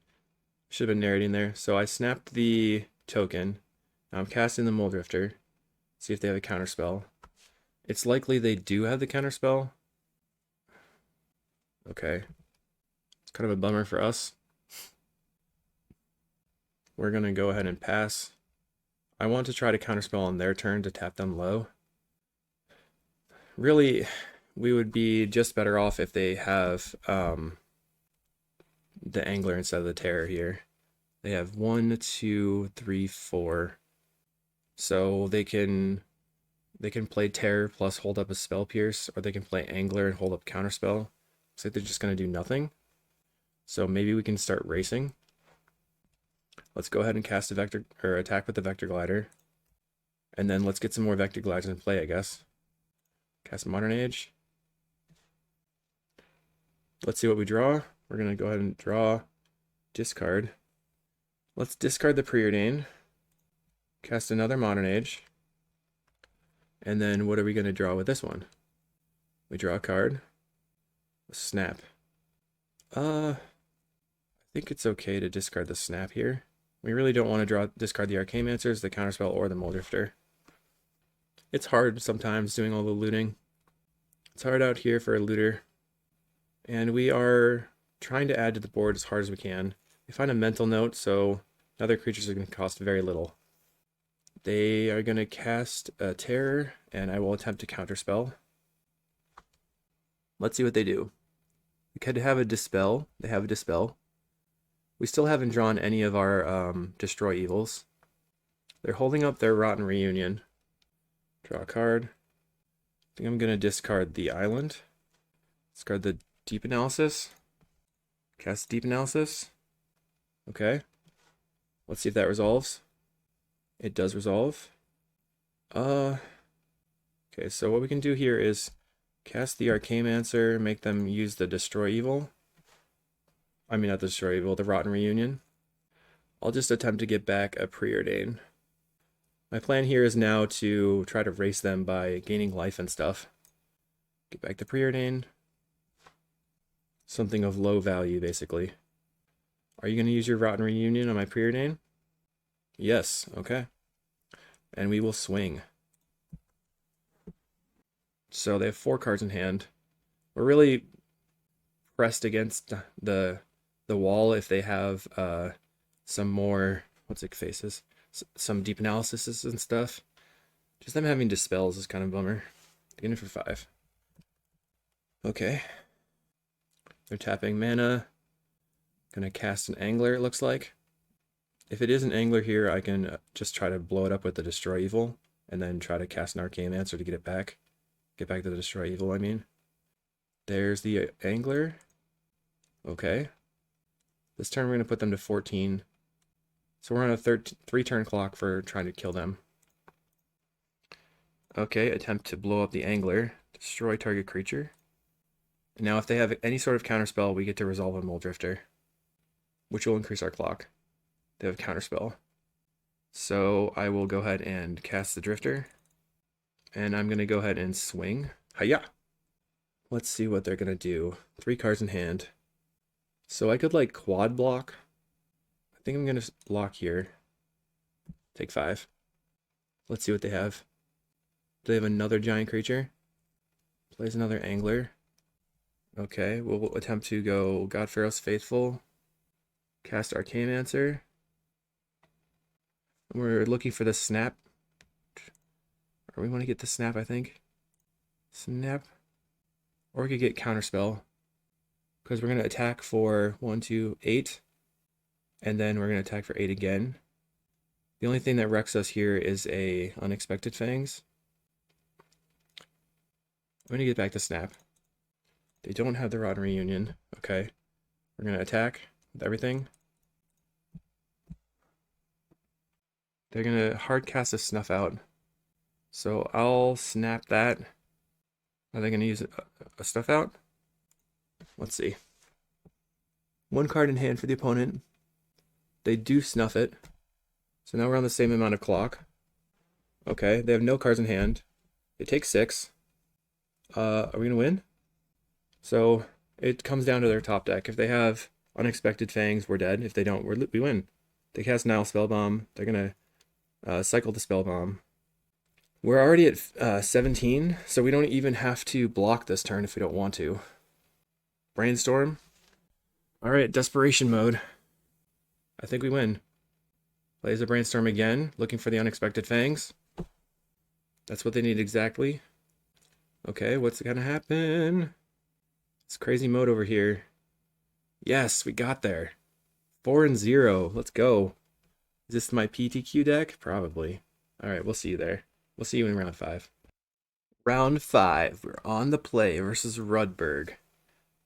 Should have been narrating there. So I snapped the token. Now I'm casting the Muldrifter. See if they have a counterspell. It's likely they do have the counterspell. Okay. It's kind of a bummer for us. We're going to go ahead and pass. I want to try to counterspell on their turn to tap them low. Really, we would be just better off if they have the Angler instead of the Terror here. They have 1, 2, 3, 4. So they can play Terror plus hold up a Spell Pierce, or they can play Angler and hold up Counterspell. Looks like they're just going to do nothing. So maybe we can start racing. Let's go ahead and cast a Vector, or attack with the Vector Glider. And then let's get some more Vector Gliders in play, I guess. Cast Modern Age. Let's see what we draw. We're going to go ahead and draw, discard. Let's discard the Preordain. Cast another Modern Age. And then what are we going to draw with this one? We draw a card. Snap. I think it's okay to discard the snap here. We really don't want to discard the Archaeomancers, the Counterspell, or the Muldrifter. It's hard sometimes doing all the looting. It's hard out here for a looter. And we are trying to add to the board as hard as we can. We find a mental note, so other creatures are going to cost very little. They are going to cast a Terror, and I will attempt to counterspell. Let's see what they do. We could have a Dispel. They have a Dispel. We still haven't drawn any of our Destroy Evils. They're holding up their Rotten Reunion. Draw a card. I think I'm going to discard the Island. Discard the Deep Analysis. Cast Deep Analysis. Okay. Let's see if that resolves. It does resolve. Okay, so what we can do here is cast the Archaeomancer, make them use the Destroy Evil. I mean, not the Destroy Evil, the Rotten Reunion. I'll just attempt to get back a Preordain. My plan here is now to try to race them by gaining life and stuff. Get back the Preordain. Something of low value, basically. Are you going to use your Rotten Reunion on my Preordain? Yes, okay. And we will swing. So they have 4 cards in hand. We're really pressed against the wall if they have some more, what's it faces? Some Deep Analysis and stuff. Just them having Dispels is kind of a bummer. Getting it for 5. Okay. They're tapping mana. Gonna cast an Angler, it looks like. If it is an Angler here, I can just try to blow it up with the Destroy Evil, and then try to cast an Archaeomancer to get it back. Get back to the Destroy Evil, I mean. There's the Angler. Okay. This turn we're going to put them to 14. So we're on a 3-turn clock for trying to kill them. Okay, attempt to blow up the Angler. Destroy target creature. And now if they have any sort of counterspell, we get to resolve a Muldrifter, which will increase our clock. They have counterspell. So I will go ahead and cast the Drifter. And I'm going to go ahead and swing. Hiya! Let's see what they're going to do. 3 cards in hand. So I could like quad block. I think I'm going to block here. Take 5. Let's see what they have. Do they have another giant creature? Plays another Angler. Okay, we'll attempt to go Godpharaoh's Faithful. Cast Arcanemancer. We're looking for the snap. Or we want to get the snap, I think. Snap. Or we could get Counterspell. Because we're going to attack for 1, 2, 8. And then we're going to attack for 8 again. The only thing that wrecks us here is a Unexpected Fangs. I'm going to get back to Snap. They don't have the Rotten Reunion. Okay. We're going to attack with everything. They're going to hard cast a Snuff Out. So I'll snap that. Are they going to use a Snuff Out? Let's see. 1 card in hand for the opponent. They do snuff it. So now we're on the same amount of clock. Okay, they have no cards in hand. They take 6. Are we going to win? So it comes down to their top deck. If they have Unexpected Fangs, we're dead. If they don't, we win. They cast Nile Spellbomb. They're going to cycle the Spellbomb. We're already at 17, so we don't even have to block this turn if we don't want to. Brainstorm. Alright, Desperation Mode. I think we win. Plays a Brainstorm again, looking for the Unexpected Fangs. That's what they need exactly. Okay, what's gonna happen? It's crazy mode over here. Yes, we got there. 4 and 0. Let's go. Is this my PTQ deck? Probably. Alright, we'll see you there. We'll see you in round 5. Round 5. We're on the play versus Rudberg.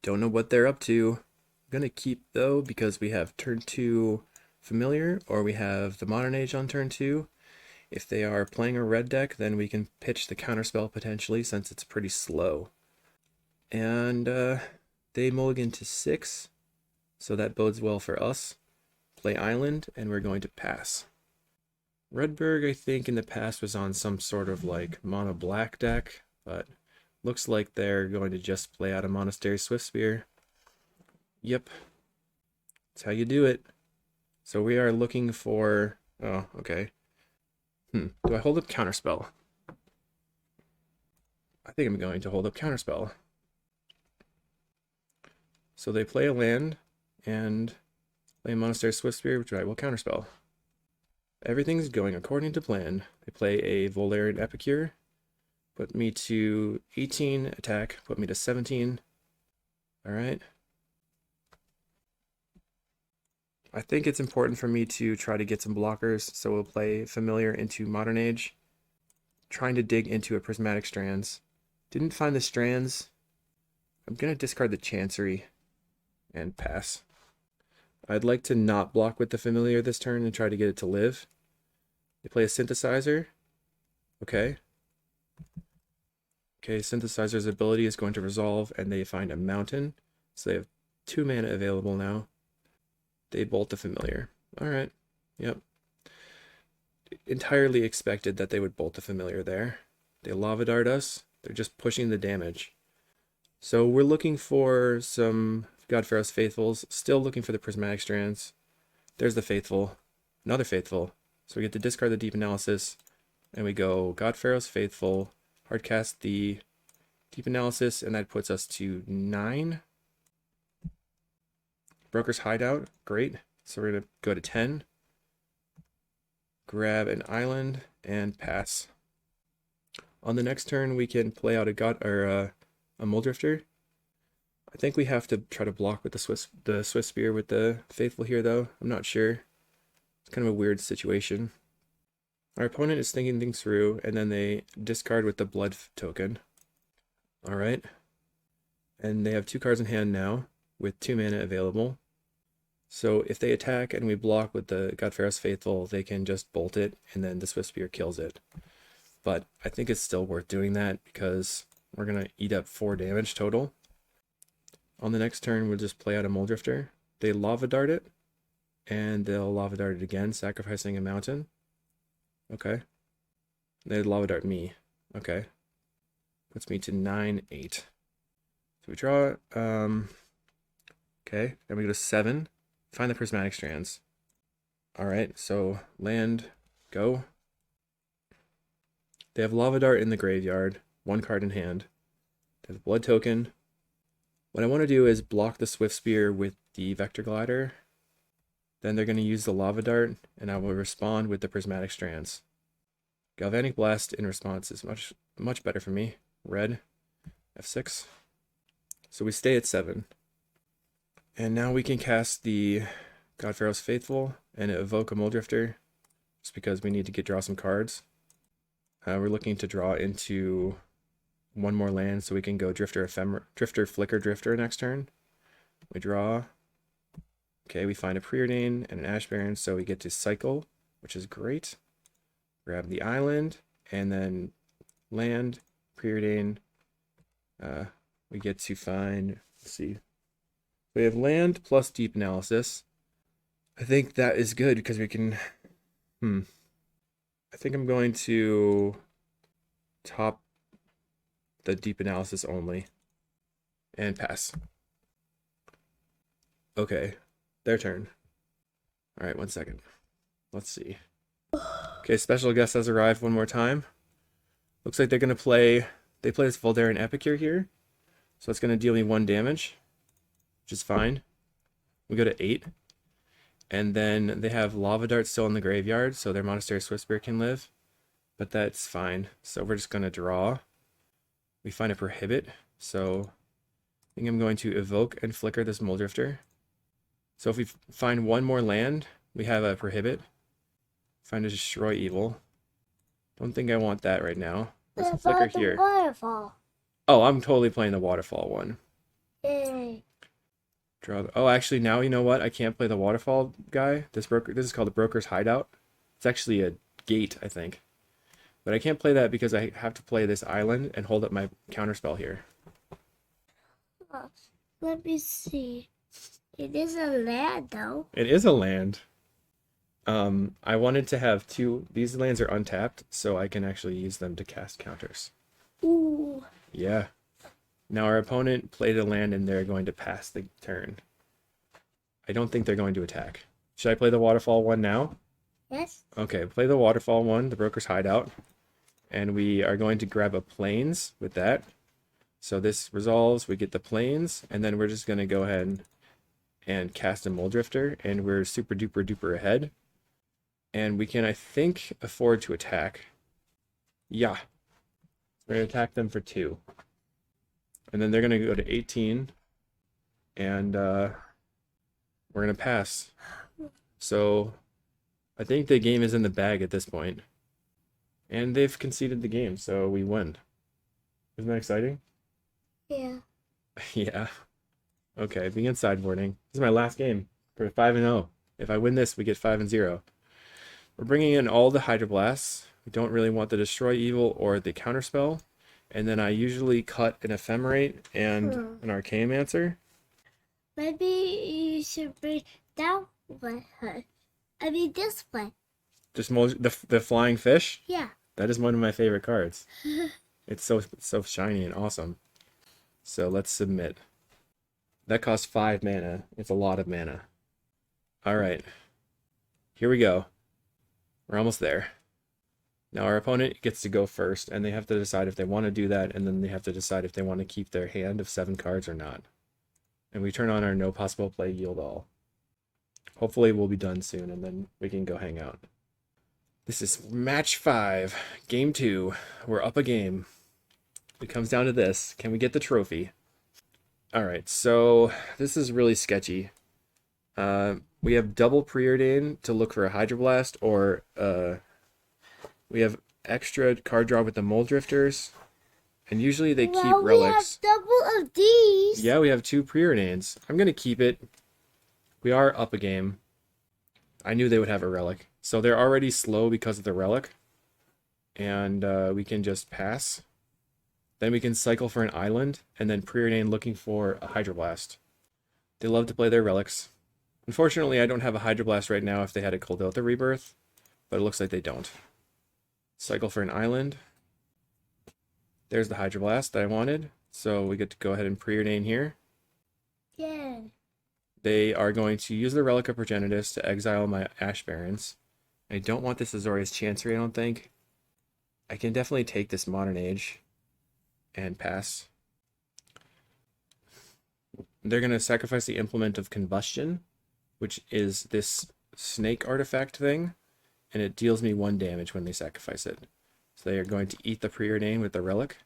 Don't know what they're up to. I'm going to keep, though, because we have turn 2 Familiar, or we have the Modern Age on turn 2. If they are playing a red deck, then we can pitch the Counterspell potentially, since it's pretty slow. And they mulligan to 6, so that bodes well for us. Play Island, and we're going to pass. Rudberg, I think, in the past was on some sort of like mono black deck, but looks like they're going to just play out a Monastery Swiftspear. Yep. That's how you do it. So we are looking for... Oh, okay. Do I hold up Counterspell? I think I'm going to hold up Counterspell. So they play a land and play a Monastery Swiftspear, which I will Counterspell. Everything's going according to plan. They play a Volarian Epicure. Put me to 18 attack. Put me to 17. Alright. I think it's important for me to try to get some blockers, so we'll play Familiar into Modern Age. Trying to dig into a Prismatic Strands. Didn't find the Strands. I'm going to discard the Chancery and pass. I'd like to not block with the Familiar this turn and try to get it to live. They play a Synthesizer. Okay. Okay, Synthesizer's ability is going to resolve, and they find a Mountain. So they have 2 mana available now. They bolt the Familiar. Alright. Yep. Entirely expected that they would bolt the Familiar there. They Lava Dart us. They're just pushing the damage. So we're looking for some Godpharaoh's Faithfuls. Still looking for the Prismatic Strands. There's the Faithful. Another Faithful. So we get to discard the Deep Analysis. And we go Godpharaoh's Faithful. Hardcast the Deep Analysis. And that puts us to 9. Broker's Hideout, great. So we're going to go to 10. Grab an island and pass. On the next turn, we can play out a Muldrifter. I think we have to try to block with the Swiftspear with the Faithful here, though. I'm not sure. It's kind of a weird situation. Our opponent is thinking things through, and then they discard with the Blood token. Alright. And they have 2 cards in hand now, with 2 mana available. So if they attack and we block with the Godpharaoh's Faithful, they can just bolt it, and then the Swiftspear kills it. But I think it's still worth doing that, because we're going to eat up 4 damage total. On the next turn, we'll just play out a Muldrifter. They Lava Dart it, and they'll Lava Dart it again, sacrificing a Mountain. Okay. They Lava Dart me. Okay. Puts me to 9-8. So we draw... Okay, then we go to 7. Find the Prismatic Strands. Alright, so land, go. They have Lava Dart in the graveyard, 1 card in hand. There's a blood token. What I want to do is block the Swift Spear with the Vector Glider. Then they're going to use the Lava Dart, and I will respond with the Prismatic Strands. Galvanic Blast in response is much better for me. Red, F6. So we stay at 7. And now we can cast the God Pharaoh's Faithful and evoke a Mulldrifter, just because we need to draw some cards. We're looking to draw into one more land so we can go Drifter, Flicker, Drifter next turn. We draw. Okay, we find a Preordain and an Ash Baron, so we get to cycle, which is great. Grab the island, and then land, Preordain. We get to find, let's see. We have land plus deep analysis. I think that is good because we can, I think I'm going to top the deep analysis only and pass. Okay, their turn. All right, 1 second. Let's see. Okay, special guest has arrived one more time. Looks like they're going to play, they play this Voldaren Epicure here. So it's going to deal me 1 damage, which is fine. We go to 8. And then they have Lava Dart still in the graveyard, so their Monastery Swift Spear can live. But that's fine. So we're just going to draw. We find a Prohibit. So I think I'm going to evoke and flicker this Mulldrifter. So if we find one more land, we have a Prohibit. Find a Destroy Evil. Don't think I want that right now. There's a flicker here. Waterfall. Oh, I'm totally playing the Waterfall one. Yay. Oh, actually, now you know what? I can't play the Waterfall guy. This is called the Broker's Hideout. It's actually a gate, I think. But I can't play that because I have to play this island and hold up my counterspell here. Let me see. It is a land, though. It is a land. I wanted to have 2. These lands are untapped, so I can actually use them to cast counters. Ooh. Yeah. Now our opponent played a land and they're going to pass the turn. I don't think they're going to attack. Should I play the Waterfall one now? Yes. Okay, play the Waterfall one, the Broker's Hideout. And we are going to grab a Plains with that. So this resolves, we get the Plains, and then we're just going to go ahead and cast a Mulldrifter, and we're super duper ahead. And we can, I think, afford to attack. Yeah. We're going to attack them for 2. And then they're going to go to 18. And we're going to pass. So I think the game is in the bag at this point. And they've conceded the game, so we win. Isn't that exciting? Yeah. Yeah. Okay, begin sideboarding. This is my last game for 5-0. If I win this, we get 5-0. We're bringing in all the Hydroblasts. We don't really want the Destroy Evil or the Counterspell. And then I usually cut an Ephemerate and an Archaeomancer. Maybe you should bring that one. I mean this one. Just the Flying Fish? Yeah. That is one of my favorite cards. It's so shiny and awesome. So let's submit. That costs 5 mana. It's a lot of mana. Alright. Here we go. We're almost there. Now our opponent gets to go first, and they have to decide if they want to do that, and then they have to decide if they want to keep their hand of 7 cards or not. And we turn on our no possible play yield all. Hopefully we'll be done soon, and then we can go hang out. This is match 5, game 2. We're up a game. It comes down to this. Can we get the trophy? Alright, so this is really sketchy. We have double Preordain to look for a Hydroblast, or we have extra card draw with the Mulldrifters. And usually they keep relics. We have double of these. Yeah, we have 2 Preordains. I'm going to keep it. We are up a game. I knew they would have a relic. So they're already slow because of the relic. And we can just pass. Then we can cycle for an island, and then Preordain looking for a Hydroblast. They love to play their relics. Unfortunately, I don't have a Hydroblast right now if they had a Coldotha Rebirth, but it looks like they don't. Cycle for an island. There's the Hydroblast that I wanted, so we get to go ahead and Preordain here. Yeah. They are going to use the Relic of Progenitus to exile my Ash Barons. I don't want this Azorius Chancery, I don't think. I can definitely take this Modern Age and pass. they're going to sacrifice the Implement of Combustion, which is this snake artifact thing, and it deals me 1 damage when they sacrifice it. So they are going to eat the Preordain with the Relic.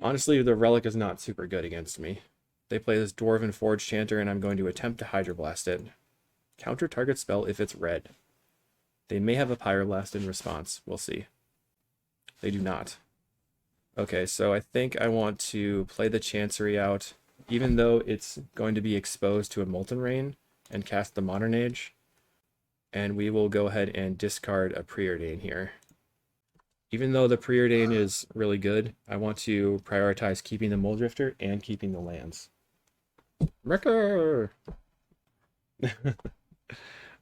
Honestly, the Relic is not super good against me. They play this Dwarven Forge Chanter, and I'm going to attempt to Hydroblast it. Counter target spell if it's red. They may have a Pyroblast in response. We'll see. They do not. Okay, so I think I want to play the Chancery out, even though it's going to be exposed to a Molten Rain, and cast the Modern Age. And we will go ahead and discard a Preordain here. Even though the Preordain is really good, I want to prioritize keeping the Muldrifter and keeping the lands. Wrecker!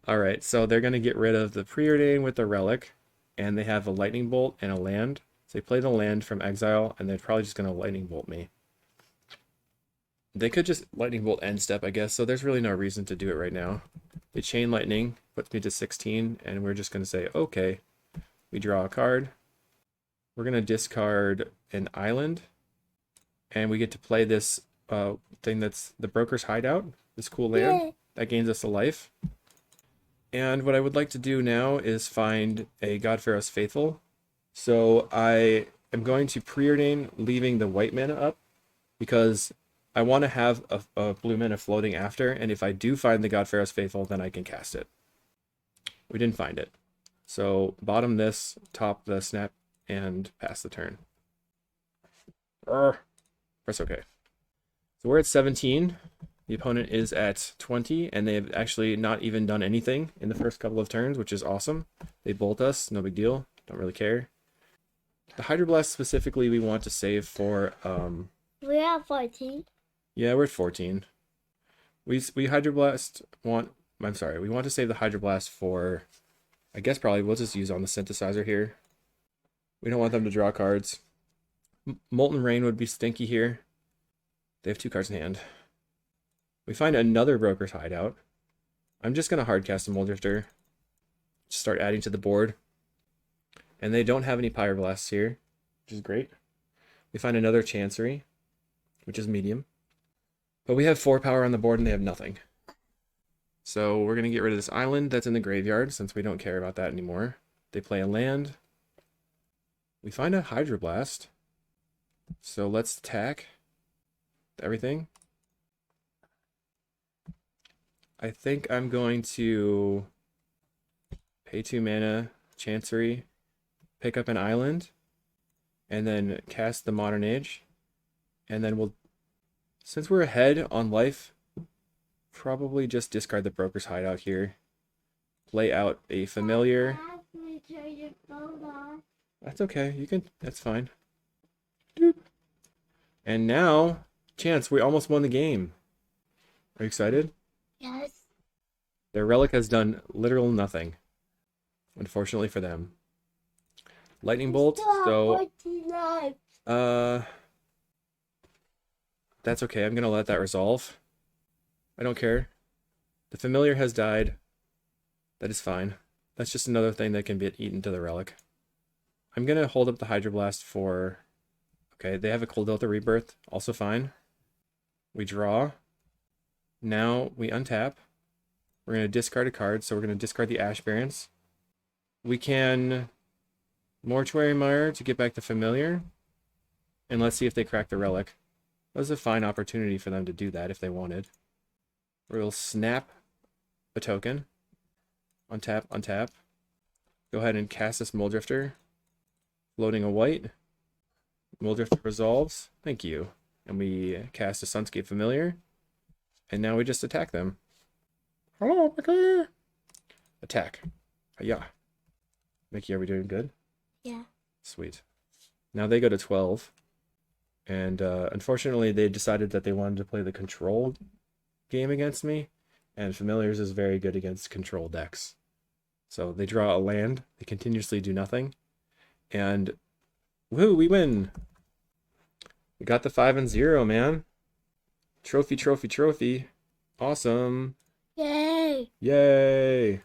Alright, so they're going to get rid of the Preordain with the Relic, and they have a Lightning Bolt and a land. So they play the land from exile, and they're probably just going to Lightning Bolt me. They could just Lightning Bolt end step, I guess, so there's really no reason to do it right now. They Chain Lightning, puts me to 16, and we're just going to say, okay. We draw a card. We're going to discard an island, and we get to play this thing that's the Broker's Hideout, this cool land. Yay. That gains us a life. And what I would like to do now is find a God Pharaoh's Faithful. So I am going to Preordain leaving the white mana up, because I want to have a blue mana floating after, and if I do find the God Pharaoh's Faithful, then I can cast it. We didn't find it. So bottom this, top the snap, and pass the turn. Press OK. So we're at 17. The opponent is at 20, and they have actually not even done anything in the first couple of turns, which is awesome. They bolt us, no big deal. Don't really care. The Hydroblast specifically we want to save for... We're at 14. Yeah, we're at 14. We Hydroblast want... I'm sorry, we want to save the Hydroblast for... I guess probably we'll just use on the synthesizer here. We don't want them to draw cards. Molten Rain would be stinky here. They have 2 cards in hand. We find another Broker's Hideout. I'm just going to hardcast a Muldrifter. Just start adding to the board. And they don't have any Pyroblasts here, which is great. We find another Chancery, which is medium. But we have 4 power on the board and they have nothing. So we're going to get rid of this island that's in the graveyard, since we don't care about that anymore. They play a land. We find a Hydroblast. So let's attack everything. I think I'm going to pay 2 mana, Chancery, pick up an island, and then cast the Modern Age. And then we'll, since we're ahead on life, probably just discard the Broker's Hideout here. Play out a Familiar. That's okay, you can, that's fine. Doop. And now, Chance, we almost won the game. Are you excited? Yes. Their Relic has done literal nothing, unfortunately for them. Lightning Bolt, so... That's okay, I'm gonna let that resolve. I don't care. The Familiar has died. That is fine. That's just another thing that can get eaten to the Relic. I'm gonna hold up the Hydroblast for... Okay, they have a Cold Delta Rebirth, also fine. We draw. Now we untap. We're going to discard a card, so we're going to discard the Ash Barrens. We can Mortuary Mire to get back the Familiar. And let's see if they crack the Relic. That was a fine opportunity for them to do that if they wanted. We'll snap a token. Untap, untap. Go ahead and cast this Muldrifter. Floating a white. Muldrifter resolves. Thank you. And we cast a Sunscape Familiar. And now we just attack them. Hello, Mickey! Attack. Hiya. Mickey, are we doing good? Yeah. Sweet. Now they go to 12. And unfortunately, they decided that they wanted to play the control game against me. And Familiars is very good against control decks. So they draw a land. They continuously do nothing. And woo, we win! We got the 5-0, man. Trophy, trophy, trophy. Awesome. Yay. Yay.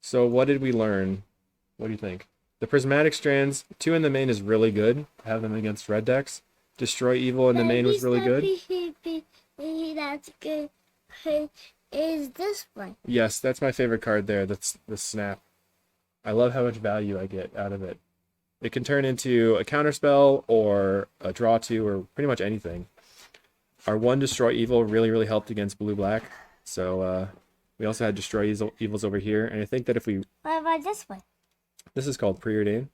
So what did we learn? What do you think? The Prismatic Strands, 2 in the main is really good. Have them against red decks. Destroy Evil in the main was really good. That's good. Hey, is this one? Yes, that's my favorite card there. That's the Snap. I love how much value I get out of it. It can turn into a counterspell or a draw two or pretty much anything. Our one Destroy Evil really helped against blue-black. So we also had Destroy Evils over here. And I think that if we... What about this one? This is called Preordain.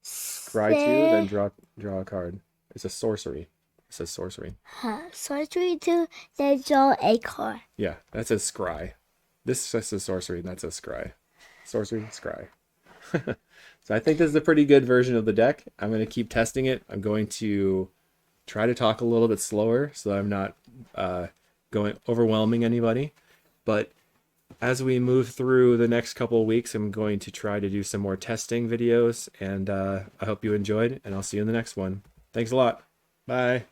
Scry 2, then draw a card. It's a sorcery. It says sorcery. Sorcery 2, then draw a card. Yeah, that says scry. This says sorcery, and that says scry. Sorcery, scry. So I think this is a pretty good version of the deck. I'm going to keep testing it. I'm going to try to talk a little bit slower so that I'm not overwhelming anybody. But as we move through the next couple of weeks, I'm going to try to do some more testing videos. And I hope you enjoyed, and I'll see you in the next one. Thanks a lot. Bye.